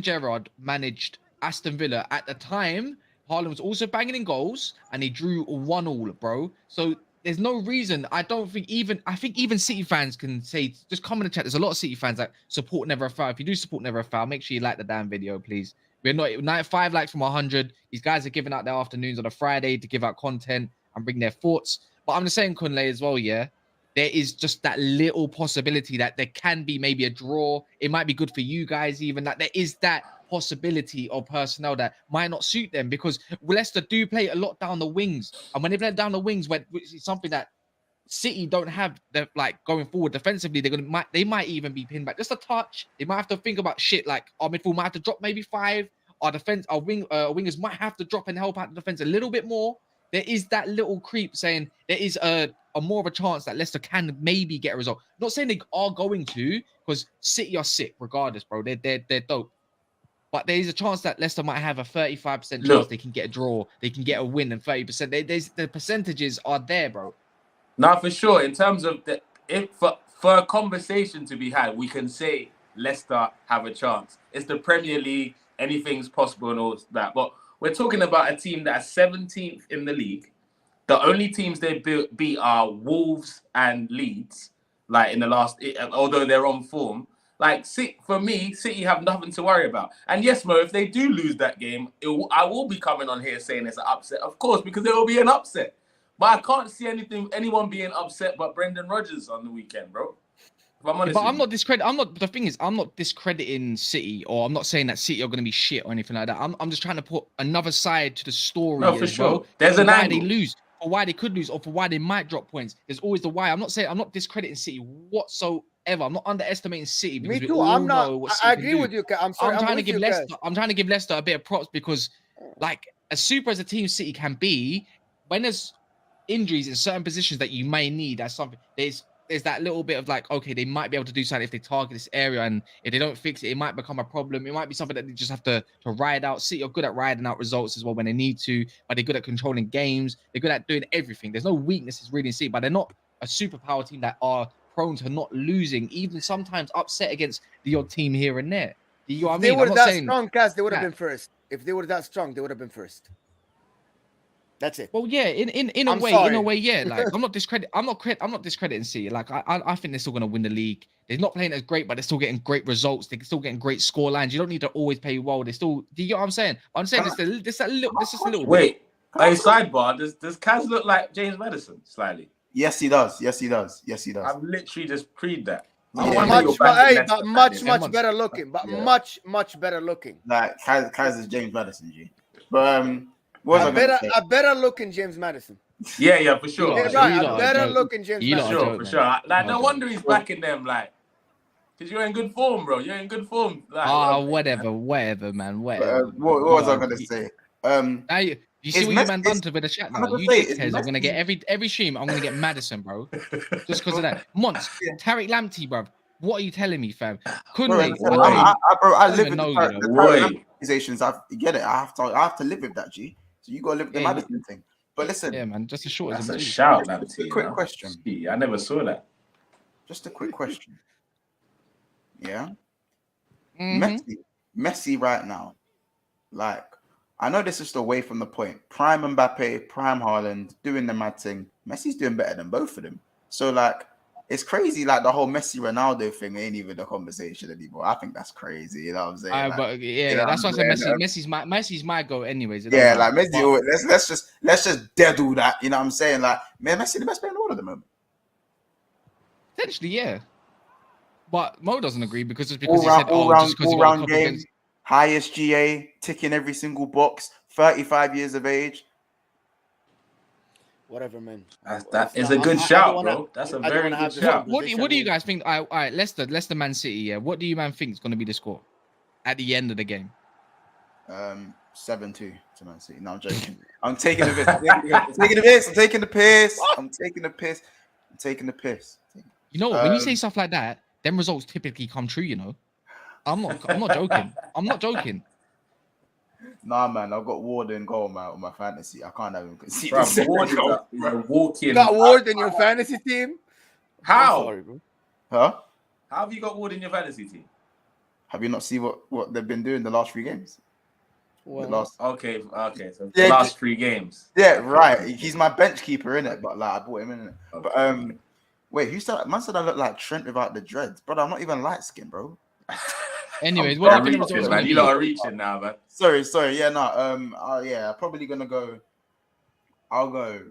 Gerrard managed Aston Villa at the time. Haaland was also banging in goals, and he drew 1-1, bro. So there's no reason. I think even City fans can say, just comment in the chat. There's a lot of City fans that support Never a Foul. If you do support Never a Foul, make sure you like the damn video, please. We're not 95 likes from 100. These guys are giving out their afternoons on a Friday to give out content and bring their thoughts. But I'm just saying, Kunle, as well, yeah, there is just that little possibility that there can be maybe a draw. It might be good for you guys even. That there is that possibility of personnel that might not suit them, because Leicester do play a lot down the wings. And when they play down the wings, which is something that City don't have the like going forward defensively. They might even be pinned back just a touch. They might have to think about shit like our midfield might have to drop maybe 5. Our wingers might have to drop and help out the defense a little bit more. There is that little creep saying there is a more of a chance that Leicester can maybe get a result. Not saying they are going to, because City are sick regardless, bro. They're dope. But there is a chance that Leicester might have a 35% chance they can get a draw, they can get a win, and 30%. The percentages are there, bro. Now, for sure, in terms of for a conversation to be had, we can say Leicester have a chance. It's the Premier League, anything's possible and all that. But we're talking about a team that's 17th in the league. The only teams they beat are Wolves and Leeds, like in the last, although they're on form. Like, for me, City have nothing to worry about. And yes, Mo, if they do lose that game, I will be coming on here saying it's an upset, of course, because there will be an upset. But I can't see anyone being upset but Brendan Rodgers on the weekend, bro. If I'm honest, but I'm not discrediting. The thing is, I'm not discrediting City, or I'm not saying that City are going to be shit or anything like that. I'm just trying to put another side to the story. No, for sure. Well, There's an why angle. they lose, or why they could lose, or for why they might drop points. There's always the why. I'm not discrediting City whatsoever. I'm not underestimating City because Me too. we all I'm not. know what City I can agree do. with you. I'm sorry. I'm trying to give Leicester. Guys. I'm trying to give Leicester a bit of props because, like, as super as a team City can be, when there's injuries in certain positions that you may need, that's something. There's that little bit of like, okay, they might be able to do something if they target this area, and if they don't fix it, it might become a problem. It might be something that they just have to ride out. City are good at riding out results as well when they need to, but they're good at controlling games. They're good at doing everything. There's no weaknesses really in City, but they're not a superpower team that are prone to not losing, even sometimes upset against the odd team here and there. You know what I mean? They were I'm not that saying strong, Cass, they would have been first. If they were that strong, they would have been first. That's it. Well, yeah, in a way, yeah. Like I'm not discrediting City. Like I think they're still gonna win the league. They're not playing as great, but they're still getting great results. They're still getting great score lines. You don't need to always play well. They still. Do you get what I'm saying? I'm saying this just a little bit. Wait, a sidebar. Does Kaz look like James Madison slightly? Yes, he does. Yes, he does. Yes, he does. I've literally just preed that. Much better looking. But much better looking. Like Kaz is James Madison, G. But a better looking James Madison. Yeah, for sure. Yeah, right, a better looking James Madison. For sure. Like, no wonder he's backing them, like, because you're in good form, bro. You're in good form. Like, whatever, man. Whatever. What was I gonna say? Now you see what your man done to with the chat now. You dickheads are gonna get every stream. I'm gonna get Madison, bro, just because of that. Mons, Tariq Lamptey, bro. What are you telling me, fam? Couldn't they? I live with the accusations. I get it. I have to live with that, G. So you gotta live with the Madison thing. But listen, yeah, man, just a short. That's a shout, Lamptey. Quick question. I never saw that. Just a quick question. Yeah. Mm-hmm. Messi right now. Like, I know this is away from the point. Prime Mbappe, prime Haaland, doing the mad thing. Messi's doing better than both of them. So, like, it's crazy. Like, the whole Messi Ronaldo thing ain't even the conversation anymore. I think that's crazy. You know what I'm saying? But yeah, you know that's what I said. Messi's my goal, anyways. Yeah, like Messi. Let's just deadle that. You know what I'm saying? Like, man, Messi the best player in the world at the moment. Potentially, yeah. But Mo doesn't agree because he said, just because he got a couple game, highest GA, ticking every single box, 35 years of age. Whatever, man. That is a good shout, bro. That's a very good shout. What do you guys think? All right, Leicester, Man City. Yeah, what do you man think is going to be the score at the end of the game? 7-2 to Man City. No, I'm joking. I'm taking the piss. You know what? When you say stuff like that, them results typically come true. You know, I'm not joking. I'm not joking. Nah, man, I've got Ward in goal on my fantasy. I can't have him. You got Ward in your fantasy team? How? Sorry, bro. Huh? How have you got Ward in your fantasy team? Have you not seen what they've been doing the last 3 games? Well, okay. So the last 3 games. Yeah, right. He's my bench keeper in it, but like I bought him in it. Okay. But wait, who said? Man said I look like Trent without the dreads, brother. I'm not even light skinned, bro. Anyways, what do you think? Man, you lot are reaching now, man. Sorry. Yeah, no. Yeah, probably gonna go. I'll go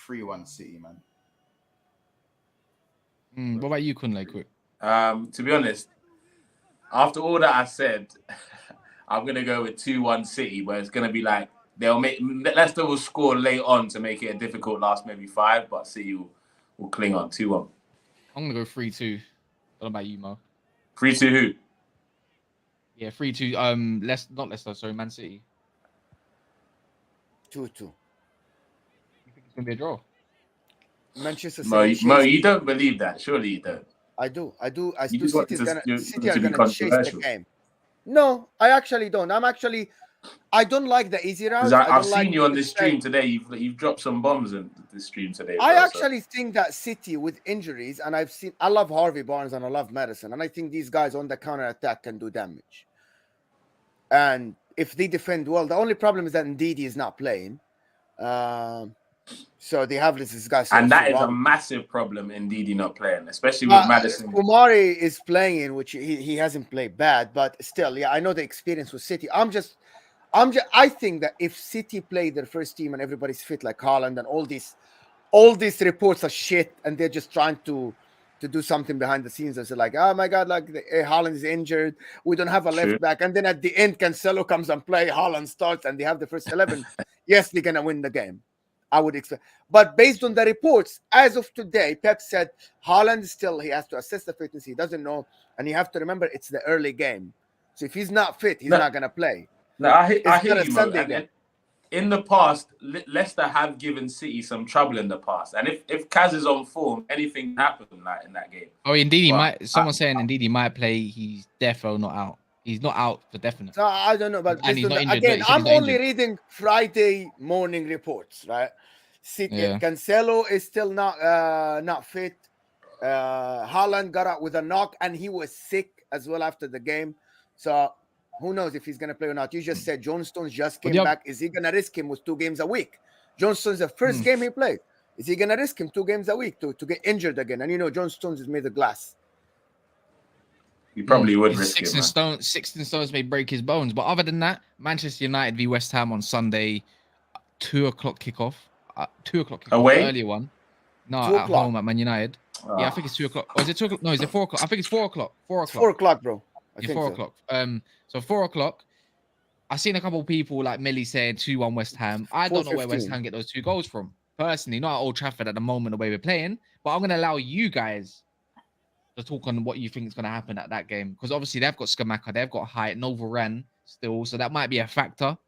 3-1 City, man. What about you, Kunle? Quick. To be honest, after all that I said, I'm gonna go with 2-1 City, but it's gonna be like Leicester will score late on to make it a difficult last maybe 5, but City will We'll cling on 2-1. I'm gonna go 3-2. What about you, Mo? 3-2 who? Yeah, 3-2. Not Leicester. Sorry, Man City. 2-2. You think it's gonna be a draw? Manchester Mo, City. you don't believe that? Surely you don't. I do. I do. You just want City are to be gonna chase the controversial. game. No, I actually don't. I don't like the easy routes. Because I've like seen you on this stream today. You've dropped some bombs in this stream today. I bro, actually think that City with injuries, and I love Harvey Barnes and I love Madison, and I think these guys on the counter attack can do damage. And if they defend well, the only problem is that Ndidi is not playing. So they have this guy. And that is a massive problem, indeed, not playing, especially with Madison. Umari is playing in which he hasn't played bad, but still, yeah, I know the experience with City. I think that if City play their first team and everybody's fit like Haaland and all these reports are shit, and they're just trying to do something behind the scenes. It's like, oh my god, like Haaland is injured, we don't have a left back, and then at the end, Cancelo comes and play, Haaland starts, and they have the first 11. Yes, they're gonna win the game. I would expect, but based on the reports as of today, Pep said Haaland he has to assess the fitness. He doesn't know, and you have to remember it's the early game. So if he's not fit, he's not gonna play. No, I hear you, Mo. In the past, Leicester have given City some trouble in the past, and if Kaz is on form, anything can happen like in that game. Oh, indeed, he might. Someone's saying indeed he might play. He's defo not out. He's not out for definite. So I don't know, but again, I'm only reading Friday morning reports, right? City, Cancelo is still not fit. Haaland got out with a knock, and he was sick as well after the game. So who knows if he's going to play or not? You just said John Stones just came back. Is he going to risk him with 2 games a week? John Stones, the first game he played. Is he going to risk him 2 games a week to get injured again? And you know, John Stones is made of glass. He probably would risk it. 16 stones may break his bones. But other than that, Manchester United v West Ham on Sunday, 2 o'clock kickoff. 2 o'clock kickoff. Away? The earlier one. No, at home at Man United. Yeah, I think it's 2 o'clock. Or is it 2 o'clock? No, is it 4 o'clock? I think it's 4 o'clock. 4 o'clock. 4 o'clock, bro. I think 4 o'clock. So 4 o'clock. I've seen a couple of people like Millie saying 2-1 West Ham. I don't know where West Ham get those 2 goals from. Personally, not at Old Trafford at the moment, the way we're playing. But I'm going to allow you guys to talk on what you think is going to happen at that game. Because obviously they've got Skamaka, they've got height, Nova Ran still. So that might be a factor.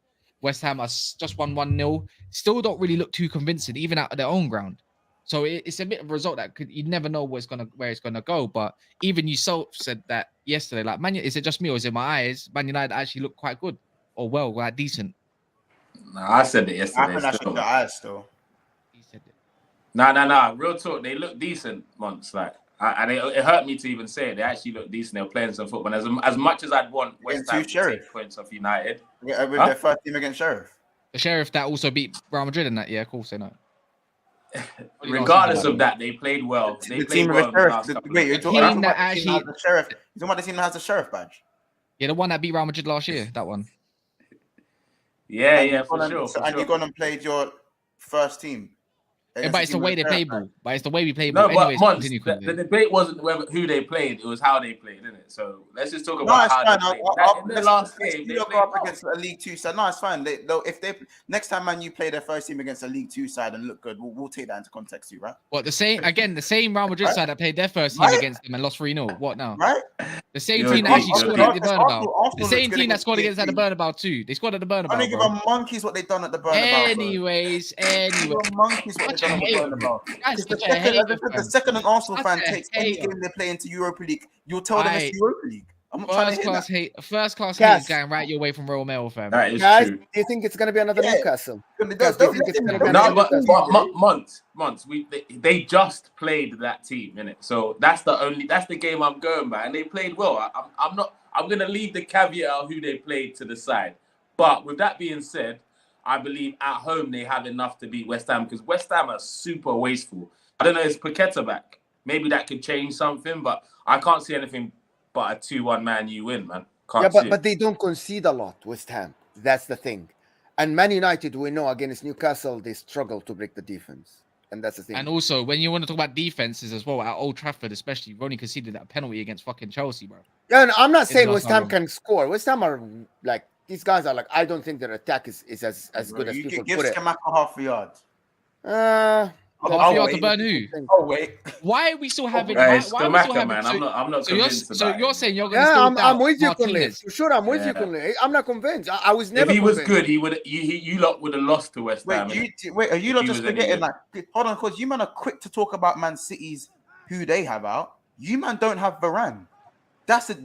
West Ham are just won 1-0. Still don't really look too convincing, even out of their own ground. So it's a bit of a result that you never know where it's gonna go. But even you said that yesterday, like is it just me or is it my eyes? Man United actually look quite good or like decent. No, I said it yesterday. I think that's the eyes still. He said it. No. Real talk, they look decent once. Like, it hurt me to even say it. They actually look decent. They're playing some football. And as much as I'd want West Ham to take points off United, with their first team against Sheriff. The Sheriff that also beat Real Madrid in that, yeah, of course they know. Regardless of that, they played well. They played well. Wait, you're talking about the team that has the Sheriff. You're talking about the team that has the Sheriff badge. Yeah, the one that beat Real Madrid last year. That one. Yeah, for sure. And you've gone and played your first team. Yeah, but it's the way they play ball. But it's the way we play no, ball. But anyways, the debate wasn't who they played; it was how they played, isn't it? So let's just talk about how they played. In the last game, they played up against a League 2 side. No, it's fine. If they next time, Man, you play their first team against a League 2 side and look good, we'll take that into context too, right? What the same Real Madrid side that played their first team against them and lost 3-0. What now? Right. The same team that actually scored at the Bernabeu. The same team that scored against at the Bernabeu too. They scored at the Bernabeu. I don't give a monkeys what they've done at the Bernabeu. Anyways. Monkeys what they've done at the Bernabeu. The second an Arsenal fan takes any game they play into Europa League, you'll tell them it's Europa League. I'm not trying to hear that. First class hate is going right your way from Royal Mail, fam. That is guys, true. do you think it's going to be another Newcastle? Months. They just played that team, innit? So that's the game I'm going by, and they played well. I'm gonna leave the caveat of who they played to the side. But with that being said, I believe at home they have enough to beat West Ham because West Ham are super wasteful. I don't know, is Paqueta back? Maybe that could change something, but I can't see anything but a 2-1 Man U win, man. But they don't concede a lot, West Ham. That's the thing. And Man United, we know against Newcastle, they struggle to break the defense. And that's the thing. And also, when you want to talk about defenses as well, at Old Trafford especially, you've only conceded that penalty against fucking Chelsea, bro. Yeah, and I'm not saying West Ham can score. West Ham are like, these guys are like, I don't think their attack is as good as people give put it. Skamaka half a yard. Half yard to burn who? Oh wait. Why are we still having? Hey, Why it's are we still Scamacca, having? man. So, I'm not so you're convinced so about you're it. saying you're gonna Yeah, still I'm doubt with you, Kunle. Martinez? For sure, I'm with you, Yeah. Kunle. I'm not convinced. I was If never he was convinced. good, he would. You lot would have lost to West Ham. innit? Are you lot He just was any forgetting? good. Like, hold on, because you man are quick to talk about Man City's who they have out. You man don't have Varane. That's the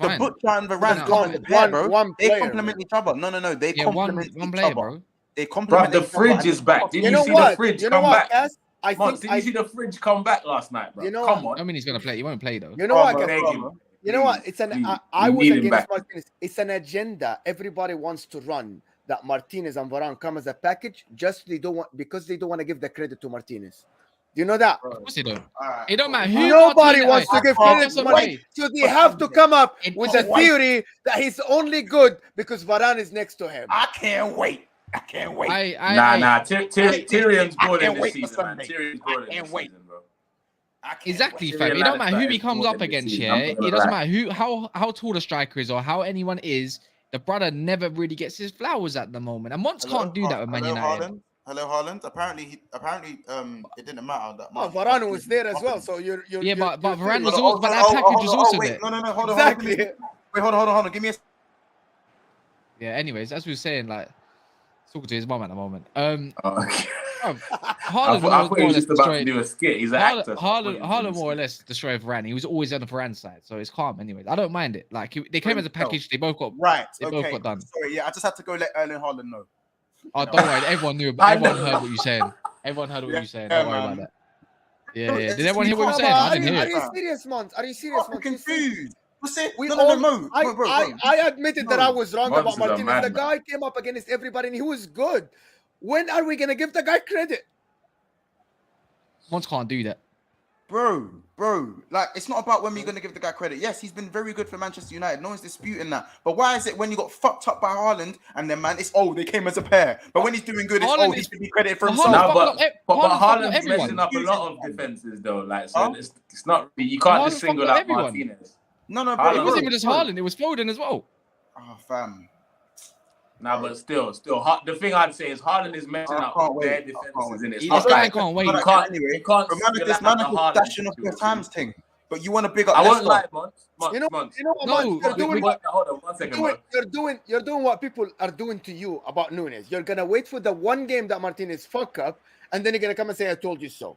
fine. Butcher and Varane No, come as a pair, bro. one They player, complement each other. No, they Yeah, complement one each player, other. bro. They Bruv, complement the each other fridge and is back. Didn't You you know see what? the fridge You know come what, back? Cass? I Mons, think did you see the fridge come back last night, bro? You know Come what? on. I mean, he's gonna play. He won't play though. You know Oh, what, man, Cass? Beg him. You know what? Please, It's an. please. I We was need him against back. Martinez. It's an agenda. Everybody wants to run that Martinez and Varane come as a package. Just they don't want because they don't want to give the credit to Martinez. Do you know that? Of course they don't. Alright, It don't matter who. Nobody Martinez- wants to give It credit to doesn't Martinez. play. So they have to come up It with a doesn't- theory that he's only good because Varane is next to him. I can't wait. I can't wait. Nah. Tyrion's I balling can't this wait for season, man. Sunday. Tyrion's I balling can't this wait. season, bro. I can't Exactly, Tyrion fam. It don't matter who he Lannister is comes more up than this against. season, Yeah, I'm it gonna doesn't lie. matter who, how tall the striker is or how anyone is. The brother never really gets his flowers at the moment, and Mons Hello? can't do that with Man Hello, United. Haaland? Hello, Haaland. Apparently, it didn't matter that Oh, much. Varane was there as well. So you're Yeah, but Varane theory- was also, but that package was also there. No, hold on. exactly. Wait, hold on. Give me a. Yeah. Anyways, as we were saying, like talking to his mum at the moment. Oh, okay. Bro, I Haaland thought he was just about to destroyed. do a skit. He's an actor. Haaland more or less destroyed Varane. He was always on the Varane side, so it's calm. Anyways, I don't mind it. Like they came as a package. They both got Right. They Okay. both got done. Sorry. Yeah, I just had to go let Erling Haaland know. Oh, don't worry. Everyone knew. I Everyone know. heard what you're saying. Everyone heard what you're saying. Yeah, Don't worry about man. that. Yeah, No, yeah. it's Did everyone hear what just- you're saying? I Are didn't you, hear are it. you serious, Mons? Are you serious, I'm Mons? confused. What's it? We No, all, Mo. Bro. I admitted that I was wrong Mons about is a Martinez. The madman. guy came up against everybody and he was good. When are we gonna give the guy credit? Mons can't do that. Bro, like it's not about when we're gonna give the guy credit. Yes, he's been very good for Manchester United. No one's disputing that. But why is it when you got fucked up by Haaland and then man, it's they came as a pair. But when he's doing good, it's Haaland he is- should be credited for But himself. Haaland No, fucked up but Haaland fucked up Haaland's everyone. messing up a lot of defenses though. Like so, Huh? it's not. You can't Haaland just single fucked up out everyone. Martinez. No, bro. Haaland- It Bro, wasn't even just Haaland. It was Foden as well. Oh, fam. Nah, but still, the thing I'd say is Haaland is messing I up can't their wait. defenses, in it. It's This not guy like can't wait. you can't Anyway, you can't remember single this out man the is Haaland dashing off your situation. times thing. But you want to big up I won't Leicester. lie, Mons. You know, Mons. you know what, No, Mons? You're doing what Hold on one second, bro. you're doing what people are doing to you about Nunes. You're gonna wait for the one game that Martinez fuck up, and then you're gonna come and say, "I told you so."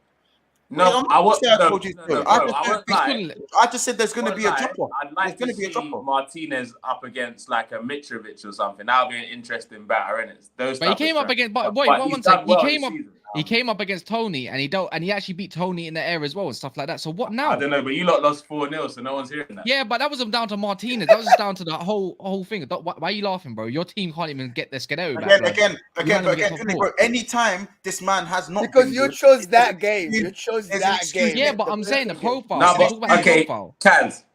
No, Wait, I'm not I won't. saying I No, told you no, so. no, I bro, just I said won't He's lie. couldn't- I just said there's going to Won't be a lie, dropper. I'd like There's to going to be a see dropper. Martinez up against like a Mitrovic or something. That'll be an interesting battle, innit? Those. But he type of came up strikers. against. But wait, But one he's second. done He well came this up. season. He came up against Tony, and he actually beat Tony in the air as well and stuff like that. So what I now? don't know, but you lot lost 4-0, so no one's hearing that. Yeah, but that wasn't down to Martinez. That was just down to the whole thing. Why are you laughing, bro? Your team can't even get their Skedaddle back. blood. Again, You can't even get top bro, four. anytime this man has not Because been you good, chose it's that an game. You excuse. chose There's an that excuse. game. Yeah, but I'm saying the profile. No, Talk but about the okay, profile.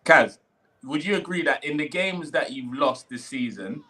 Kaz, would you agree that in the games that you've lost this season,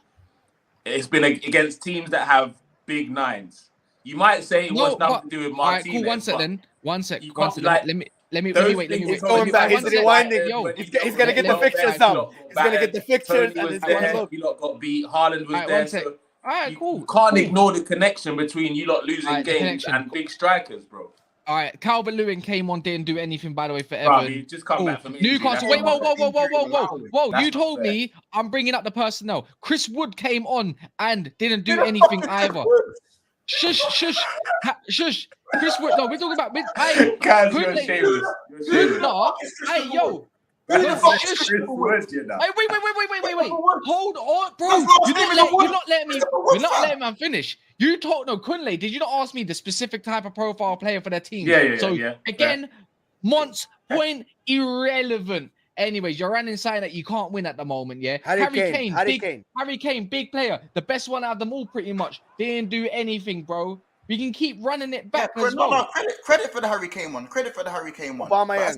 it's been against teams that have big nines? You might say it was nothing to do with all right, Martinez. cool. One sec but then. One sec. you One can't, sec. like, Let me those wait. things He's are going back. He's one sec. rewinding. Yo, He's gonna get the let- fixtures out. He's gonna get the fixtures Tony and was it's gonna there. look. You lot got beat. Haaland was Alright, there. one sec. So All right, you cool. can't cool. ignore the connection between you lot losing Alright, the games connection. and big strikers, bro. All right, Calvert-Lewin came on, didn't do anything, by the way, for Bro, Everton. he just come Cool. back from injury. Newcastle. That's Wait, not whoa. That's You not told fair. me I'm bringing up the personnel. Chris Wood came on and didn't do anything either. Shush. Chris Wood. No, we're talking about. Kaz, you're Couldn't they- shameless. You're shameless. No, hey, yo. Who the No, fuck shush. is Chris Wood, you know? Hey, wait. Hold on, bro. That's not You're Stephen not Wood. letting me. Stephen Wood, You're not fam. letting me finish. You told Kunle. Did you not ask me the specific type of profile player for their team? Yeah, So yeah. again, Mont's point irrelevant. Anyways, you're running saying that you can't win at the moment. Yeah, Harry Kane, big player, the best one out of them all, pretty much. Didn't do anything, bro. We can keep running it back as well. Credit for the Harry Kane one. Aubameyang.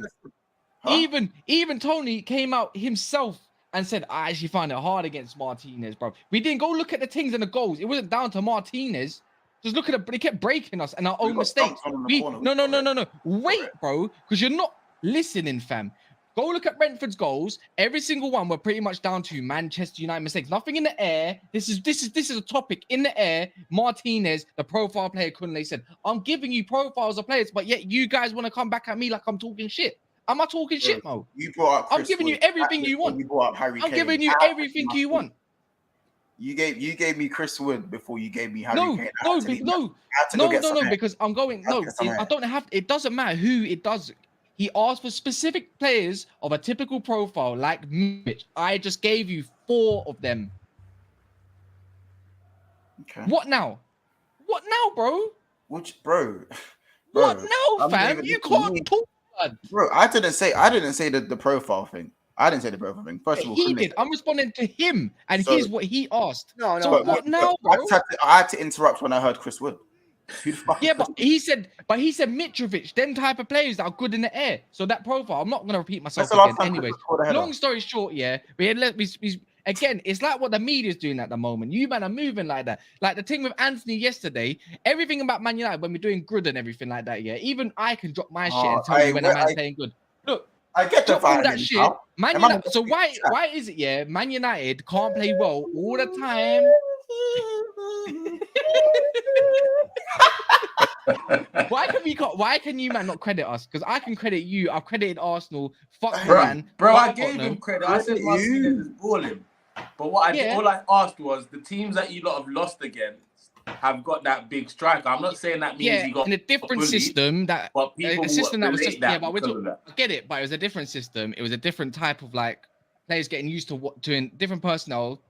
Huh? Even Tony came out himself and said, I actually find it hard against Martinez, bro. We didn't go look at the things and the goals. It wasn't down to Martinez. Just look at it, but he kept breaking us and our own got mistakes. dunked on in the corner. No. Wait, bro, because you're not listening, fam. Go look at Brentford's goals. Every single one were pretty much down to Manchester United mistakes. Nothing in the air. This is a topic in the air. Martinez, the profile player, Kunle said, I'm giving you profiles of players, but yet you guys want to come back at me like I'm talking shit. Am I talking shit, Mo? You brought up. I'm giving you everything you want. You brought up Harry I'm Kane. giving you everything you want. You gave me Chris Wood before you gave me Harry No, Kane. no, because I'm going. No, I don't have. It doesn't matter who it does. He asked for specific players of a typical profile like Mitch. I just gave you 4 of them. Okay. What now? What now, bro? Which bro? What now, fam? You can't talk, blood. Bro, I didn't say the profile thing. I didn't say the profile thing. First of all, He did. I'm responding to him, and here's what he asked. No. So what now, bro? I had to interrupt when I heard Chris Wood. Yeah, but he said Mitrovic, them type of players that are good in the air. So that profile, I'm not gonna repeat myself again. Anyways, long story short, yeah, again, it's like what the media's doing at the moment. You man are moving like that. Like the thing with Anthony yesterday, everything about Man United when we're doing good and everything like that. Yeah, even I can drop my shit and tell you when a man's playing good. Look, I get the all that shit. Man United, so why is it? Yeah, Man United can't play well all the time. Why can you man not credit us? Because I can credit you. I've credited Arsenal. Fuck man. Bro, I gave him credit. I said Martinez is balling. But all I asked was the teams that you lot have lost against have got that big striker. I'm not saying that means he got in a different system that the system that was just that but I get it, but it was a different system. It was a different type of like players getting used to different personnel.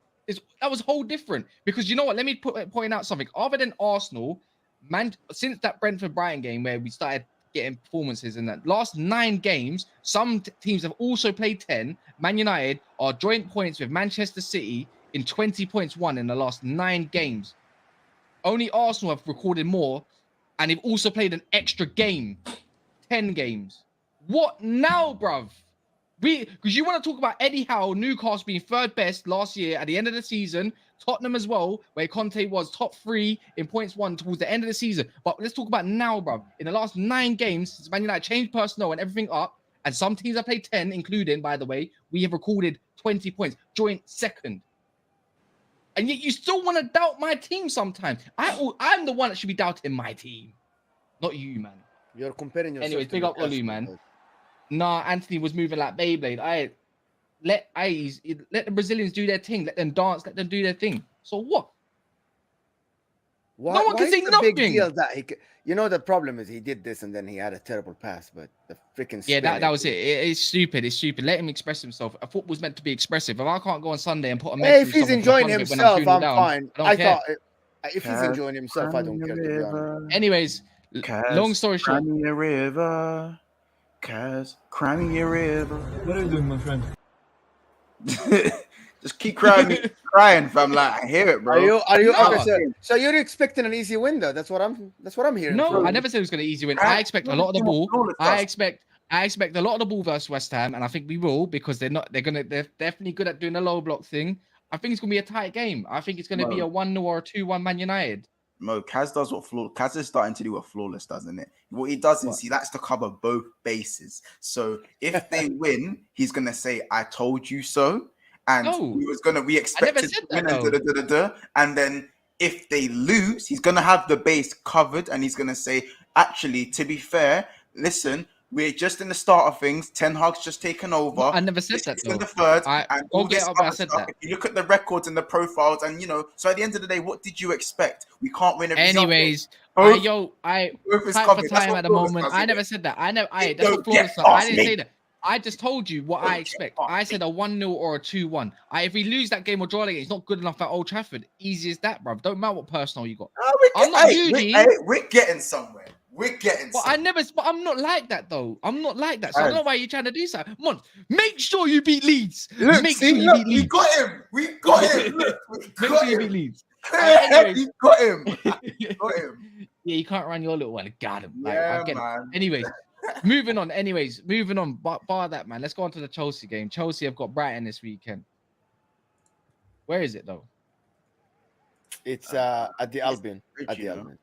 That was whole different because you know what? Let me point out something. Other than Arsenal, man, since that Brentford Brighton game where we started getting performances in that last 9 games, some teams have also played 10. Man United are joint points with Manchester City in 20 points won in the last 9 games. Only Arsenal have recorded more, and they've also played an extra game, 10 games. What now, bruv? Because you want to talk about Eddie Howe, Newcastle being 3rd best last year at the end of the season, Tottenham as well, where Conte was top 3 in points won towards the end of the season. But let's talk about now, bruv. In the last 9 games, since Man United changed personnel and everything up, and some teams have played 10, including, by the way, we have recorded 20 points, joint 2nd. And yet you still want to doubt my team sometimes. I'm the one that should be doubting my team, not you, man. You're comparing yourself. Anyways, big up Olu, man. Nah, Anthony was moving like Beyblade. Let the Brazilians do their thing. Let them dance. Let them do their thing. So what? No one can say nothing. Big deal that the problem is he did this and then he had a terrible pass, but the freaking that was it. It's stupid. It's stupid. Let him express himself. Football's meant to be expressive. If I can't go on Sunday and put a message, if he's enjoying himself, I'm fine. I thought if he's enjoying himself, I don't care. To be honest. Anyways, long story short. Cry me a river, cry me a river. What are you doing, my friend? Just keep crying, fam. Like, I hear it, bro. Are you okay, so you're expecting an easy win, though? That's what I'm hearing. No, I never said it was going to easy win. I expect a lot of the ball. I expect a lot of the ball versus West Ham, and I think we will because they're definitely good at doing the low block thing. I think it's going to be a tight game. I think it's going to be a 1-0 or a 2-1 Man United. Mo, Kaz does Kaz is starting to do what Flawless does, isn't it? What he does is he likes to cover both bases. So if they win, he's going to say, I told you so. And we expected to win and then if they lose, he's gonna have the base covered and he's gonna say, actually, to be fair, listen, we're just in the start of things. Ten Hag's just taken over. I never said that though. In the 3rd, I said that. If you look at the records and the profiles, and so at the end of the day, what did you expect? We can't win every Anyways, I fight for time at the moment. I never said that. That's what Flawless said. I didn't say that. I just told you what I expect. I said a 1-0 or a 2-1. If we lose that game or draw that game, it's not good enough at Old Trafford. Easy as that, bro. Don't matter what personal you got. We're getting somewhere. But I'm not like that though. I'm not like that. So I don't know why you're trying to do something. Come on, make sure you beat Leeds. Make sure you beat Leeds. We got him. Make sure you beat Leeds. We got him. Yeah, you can't run your little one. Got him. I get it. Anyways. Moving on. Bar that, man. Let's go on to the Chelsea game. Chelsea have got Brighton this weekend. Where is it though? It's at the Albion. At the Albion.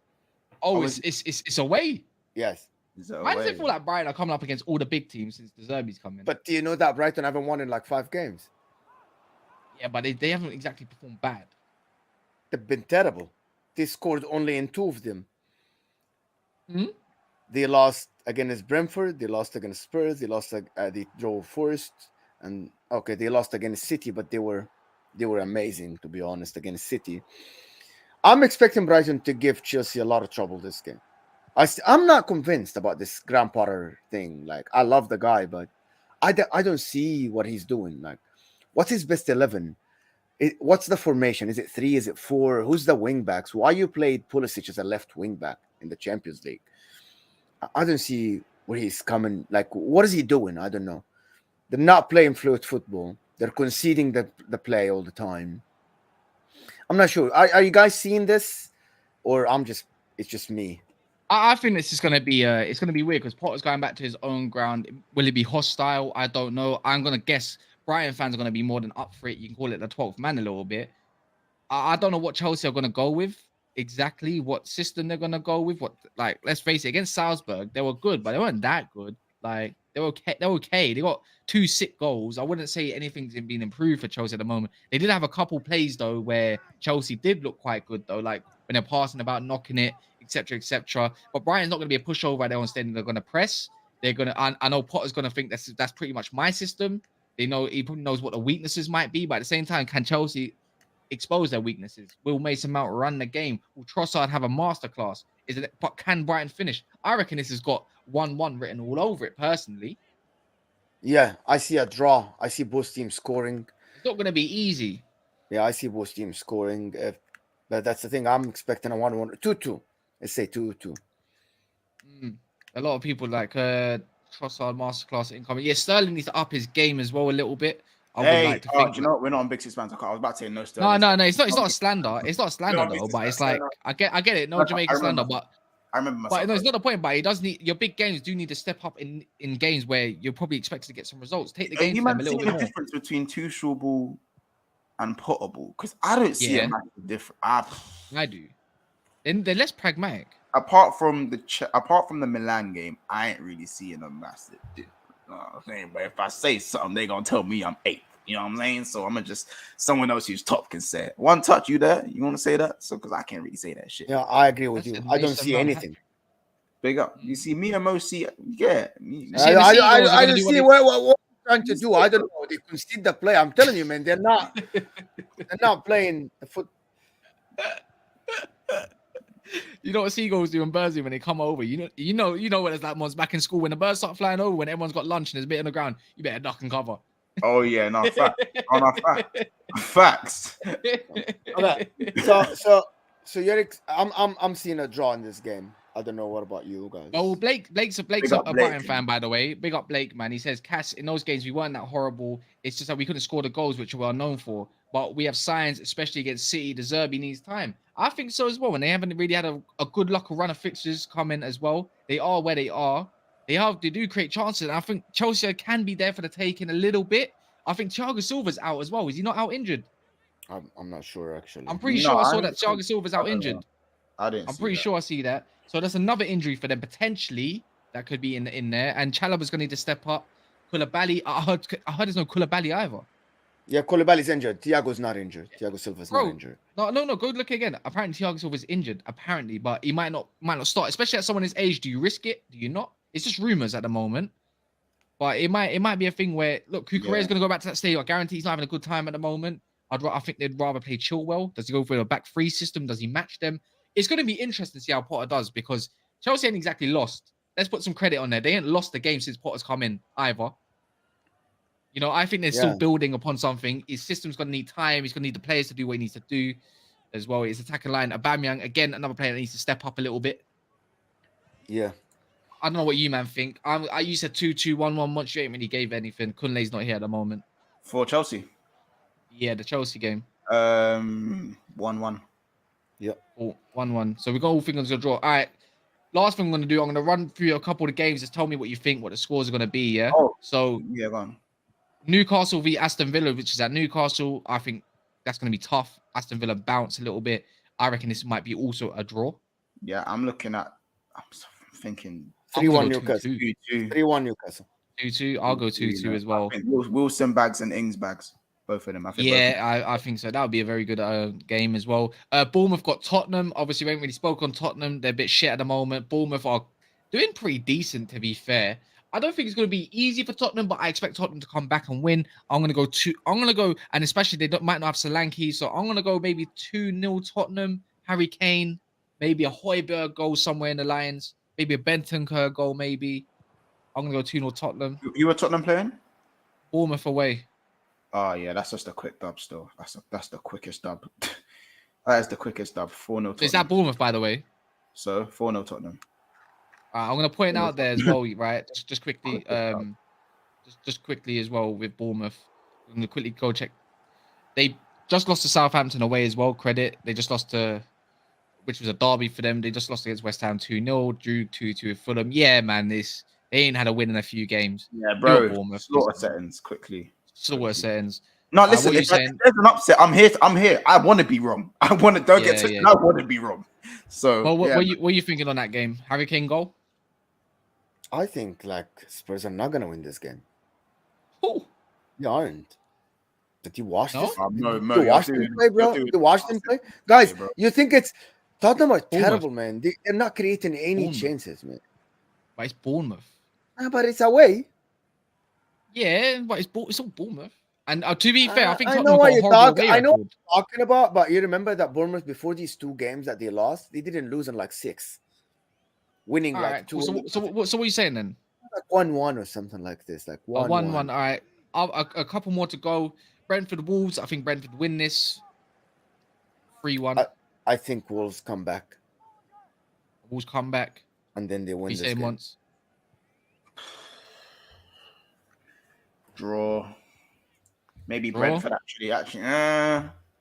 Oh, it's away. Yes. Is it Why does it away? feel like Brighton are coming up against all the big teams since the Zerbi's coming? But do you know that Brighton haven't won in like 5 games? Yeah, but they haven't exactly performed bad. They've been terrible. They scored only in 2 of them. Hmm? They lost against Brentford. They lost against Spurs. They lost. They drove Forest, and okay, they lost against City, but they were amazing, to be honest, against City. I'm expecting Brighton to give Chelsea a lot of trouble this game. I'm not convinced about this Graham Potter thing. Like, I love the guy, but I don't see what he's doing. Like, what's his best 11? What's the formation? Is it 3? Is it 4? Who's the wing backs? Why you played Pulisic as a left wing back in the Champions League? I don't see where he's coming. Like, what is he doing? I don't know. They're not playing fluid football. They're conceding the play all the time. I'm not sure. Are you guys seeing this, or it's just me? I think this is gonna be it's gonna be weird because Potter's going back to his own ground. Will it be hostile? I don't know. I'm gonna guess Brighton fans are gonna be more than up for it. You can call it the 12th man a little bit. I don't know what Chelsea are gonna go with exactly. What system they're gonna go with? What, like, let's face it, against Salzburg they were good, but they weren't that good. Like, they were okay. They're okay. They got 2 sick goals. I wouldn't say anything's been improved for Chelsea at the moment. They did have a couple plays though where Chelsea did look quite good though, like when they're passing about, knocking it, etc., etc. But Brighton's not going to be a pushover. They're on standing. They're going to press. They're going to. I know Potter's going to think that's pretty much my system. They know he probably knows what the weaknesses might be, but at the same time, can Chelsea expose their weaknesses? Will Mason Mount run the game? Will Trossard have a masterclass? But can Brighton finish? I reckon this has got 1-1 written all over it. Personally, Yeah, I see a draw. I see both teams scoring. it's not going to be easy. Yeah, I see both teams scoring. But that's the thing. I'm expecting a 1-1, 2-2. Let's say 2-2. A lot of people like Trossard masterclass incoming. Yeah, Sterling needs to up his game as well a little bit. I would like to think. Do you know what? We're not on Big Six fans. I was about to say no No, Sterling. no. It's not a slander. It's not a slander No, though. it's But it's not like I get it. No I Jamaican slander, remember. but I remember myself. But no, it's not the point. But it does need, your big games do need to step up in games where you're probably expected to get some results. Take the game to them a little bit the more. difference between Tuchel ball and Potter ball? Because I don't see a massive difference. I do. Then they're less pragmatic. Apart from the Milan game, I ain't really seeing a massive difference. You know what I'm saying? But if I say something, they're gonna tell me I'm 8th. You know what I'm saying? So I'm gonna just someone else who's top can say it. One touch, you there? You want to say that? So because I can't really say that shit. Yeah, I agree with That's you. it. I don't Mason see Mount anything. Big up. You see me and Mo see, yeah. I don't see what they're trying to do. I don't know. They concede the play. I'm telling you, man, they're not playing the foot. You know what seagulls do in Bursley when they come over? You know what it's like once back in school when the birds start flying over, when everyone's got lunch and there's a bit on the ground, you better duck and cover. Oh yeah, no fact. Oh no facts. Okay. So Erik, I'm seeing a draw in this game. I don't know. What about you guys? Oh, Blake's a Brighton fan, by the way. Big up Blake, man. He says, Cass, in those games, we weren't that horrible. It's just that we couldn't score the goals, which we are known for. But we have signs, especially against City. The Zerbi needs time. I think so as well. And they haven't really had a good luck of run of fixtures coming as well. They are where they are. They do create chances. And I think Chelsea can be there for the taking a little bit. I think Thiago Silva's out as well. Is he not out injured? I'm not sure, actually. I'm pretty sure I saw that Thiago Silva's out injured. I didn't. I'm pretty sure I see that. So that's another injury for them potentially that could be in there. And Chalobah's gonna need to step up. Koulibaly, I heard there's no Koulibaly either. Yeah, Koulibaly's injured. Thiago's not injured. Thiago Silva's not injured. No. Go look again. Apparently Thiago Silva's injured. Apparently, but he might not start. Especially at someone his age. Do you risk it? Do you not? It's just rumors at the moment. But it might be a thing where look, Kukureya's gonna go back to that stage. I guarantee he's not having a good time at the moment. I think they'd rather play Chilwell. Does he go for a back three system? Does he match them? It's going to be interesting to see how Potter does because Chelsea ain't exactly lost. Let's put some credit on there. They ain't lost the game since Potter's come in either. You know, I think they're still building upon something. His system's going to need time. He's going to need the players to do what he needs to do as well. His attacking line, Aubameyang, again, another player that needs to step up a little bit. Yeah. I don't know what you, man, think. You said 2-2, 1-1. Once you ain't really gave anything. Kunle's not here at the moment. For Chelsea? Yeah, the Chelsea game. 1-1. Yep. Oh, 1-1. So we got all things to draw. All right. Last thing I'm going to do, I'm going to run through a couple of the games. Just tell me what you think, what the scores are going to be, yeah? Oh, so, yeah, go on. Newcastle v Aston Villa, which is at Newcastle. I think that's going to be tough. Aston Villa bounce a little bit. I reckon this might be also a draw. Yeah, I'm thinking I'm gonna 3-1 go Newcastle. 2-2. 2-2. 3-1 Newcastle. 2-2. I'll go 2-2 as well. I think Wilson bags and Ings bags. Both of them. I think both of them. Yeah, I think so. That would be a very good game as well. Bournemouth got Tottenham. Obviously, we haven't really spoke on Tottenham. They're a bit shit at the moment. Bournemouth are doing pretty decent, to be fair. I don't think it's going to be easy for Tottenham, but I expect Tottenham to come back and win. I'm going to go, and especially they might not have Solanke, so I'm going to go maybe 2-0 Tottenham. Harry Kane, maybe a Højbjerg goal somewhere in the Lions, maybe a Bentancur goal, maybe. I'm going to go 2-0 Tottenham. You were Tottenham playing? Bournemouth away. Oh yeah, that's just a quick dub. Still, that's the quickest dub. That is the quickest dub. 4-0 Tottenham. Is that Bournemouth, by the way? So 4-0 Tottenham. I'm going to point out there as well, right? Just quickly, just quickly as well with Bournemouth. I'm going to quickly go check. They just lost to Southampton away as well. Credit. They just lost to, which was a derby for them. They just lost against West Ham 2-0. Drew 2-2 with Fulham. Yeah, man, they ain't had a win in a few games. Yeah, bro. Bournemouth. Slaughter settings quickly. Slaughter settings. No, listen. If there's an upset, I'm here. I want to be wrong. I want to. Don't get twisted. I want to be wrong. So, well, what are you thinking on that game? Harry Kane goal? I think like Spurs are not gonna win this game. Oh, They aren't. Did you watch this? No, you watch them play, bro. You watch them play, guys. bro. You think it's Tottenham are terrible, man. They're not creating any chances, man. but it's Bournemouth. But it's away. Yeah, but it's all Bournemouth. And to be fair, I think I Tottenham know what got a you're horrible talking. away I know what record. you're talking about, but you remember that Bournemouth before these 2 games that they lost, they didn't lose in like 6, winning All like right. 2. So what are you saying then? Like 1-1 or something like this, like 1-1. 1-1. All right. A couple more to go. Brentford Wolves. I think Brentford win this. 3-1. I think Wolves come back Wolves come back. and then they win You this say game. once. Draw. Maybe Draw? Brentford actually.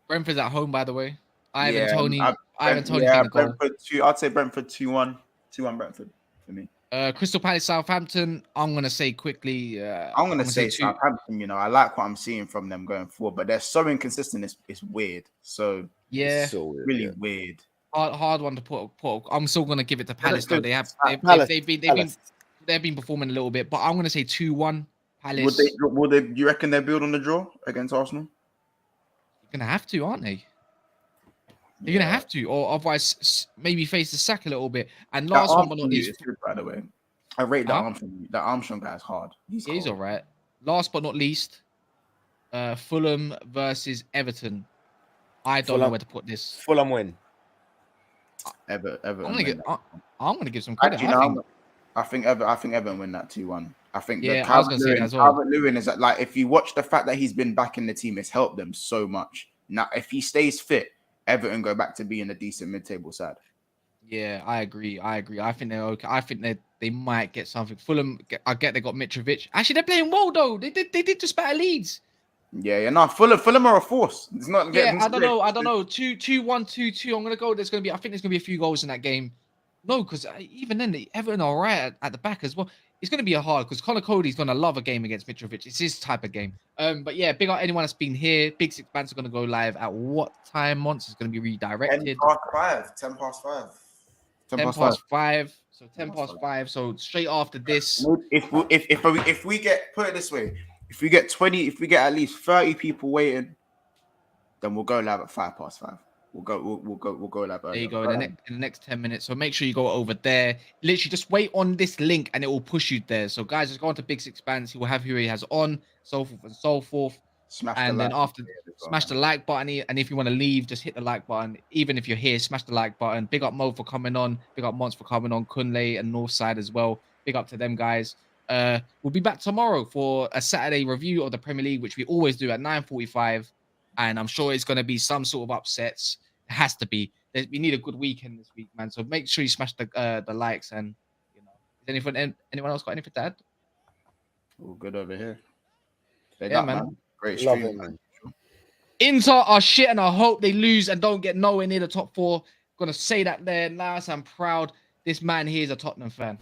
Brentford's at home, by the way. Ivan Yeah, Toney. Ivan Toney yeah, getting a goal. Brentford 2. I'd say Brentford 2-1. 2-1 Brentford for me. Crystal Palace Southampton. I'm gonna say quickly. I'm gonna say Southampton. You know, I like what I'm seeing from them going forward, but they're so inconsistent. It's weird. So Yeah, It's so weird, really yeah. weird. hard one to put. I'm still gonna give it to Palace though. Palace. They've been performing a little bit, but I'm gonna say 2-1 Palace. Would they? Do you reckon they build on the draw against Arsenal? You're gonna have to, aren't they? You're gonna have to, or otherwise maybe face the sack a little bit. And last one, but not least, good, by the way. I rate that Armstrong. That Armstrong guy's hard. He's all right. Last but not least, Fulham versus Everton. I don't know where to put this. Fulham win. Everton. I'm gonna give some credit. Actually, I think Everton win that 2-1. I think I was gonna say that as well. Calvert-Lewin is like, if you watch the fact that he's been back in the team, it's helped them so much. Now, if he stays fit, Everton go back to being a decent mid-table side. Yeah, I agree. I think they're okay. I think they might get something. Fulham, I get they got Mitrovic. Actually, they're playing well though. They did just better Leeds. Yeah. No, Fulham are a force. It's not. Yeah, I don't know. 2-1, 2-2. I'm gonna go. I think there's gonna be a few goals in that game. No, because even then, the Everton are right at the back as well. It's going to be a hard because Conor Cody's going to love a game against Mitrovic. It's his type of game. But yeah, big up anyone that's been here. Big Six Bands are going to go live at what time? Once it's going to be redirected. 10 past 5. 10 past 5. So 10 past 5. So straight after this. If we get, put it this way, if we get at least 30 people waiting, then we'll go live at 5 past 5. We'll go live. There you go. In the next 10 minutes. So make sure you go over there. Literally, just wait on this link and it will push you there. So guys, just go on to Big Six Bands. He will have who he has on, so forth and so forth. Smash the like button. And if you want to leave, just hit the like button. Even if you're here, smash the like button. Big up Mo for coming on. Big up Mons for coming on. Kunle and Northside as well. Big up to them guys. We'll be back tomorrow for a Saturday review of the Premier League, which we always do at 9:45. And I'm sure it's going to be some sort of upsets. It has to be. We need a good weekend this week, man. So make sure you smash the likes. And anyone else got anything to add? All good over here. Man. Great stream, man. Inter are shit, and I hope they lose and don't get nowhere near the top 4. Gonna say that there. Nice and proud. This man here is a Tottenham fan.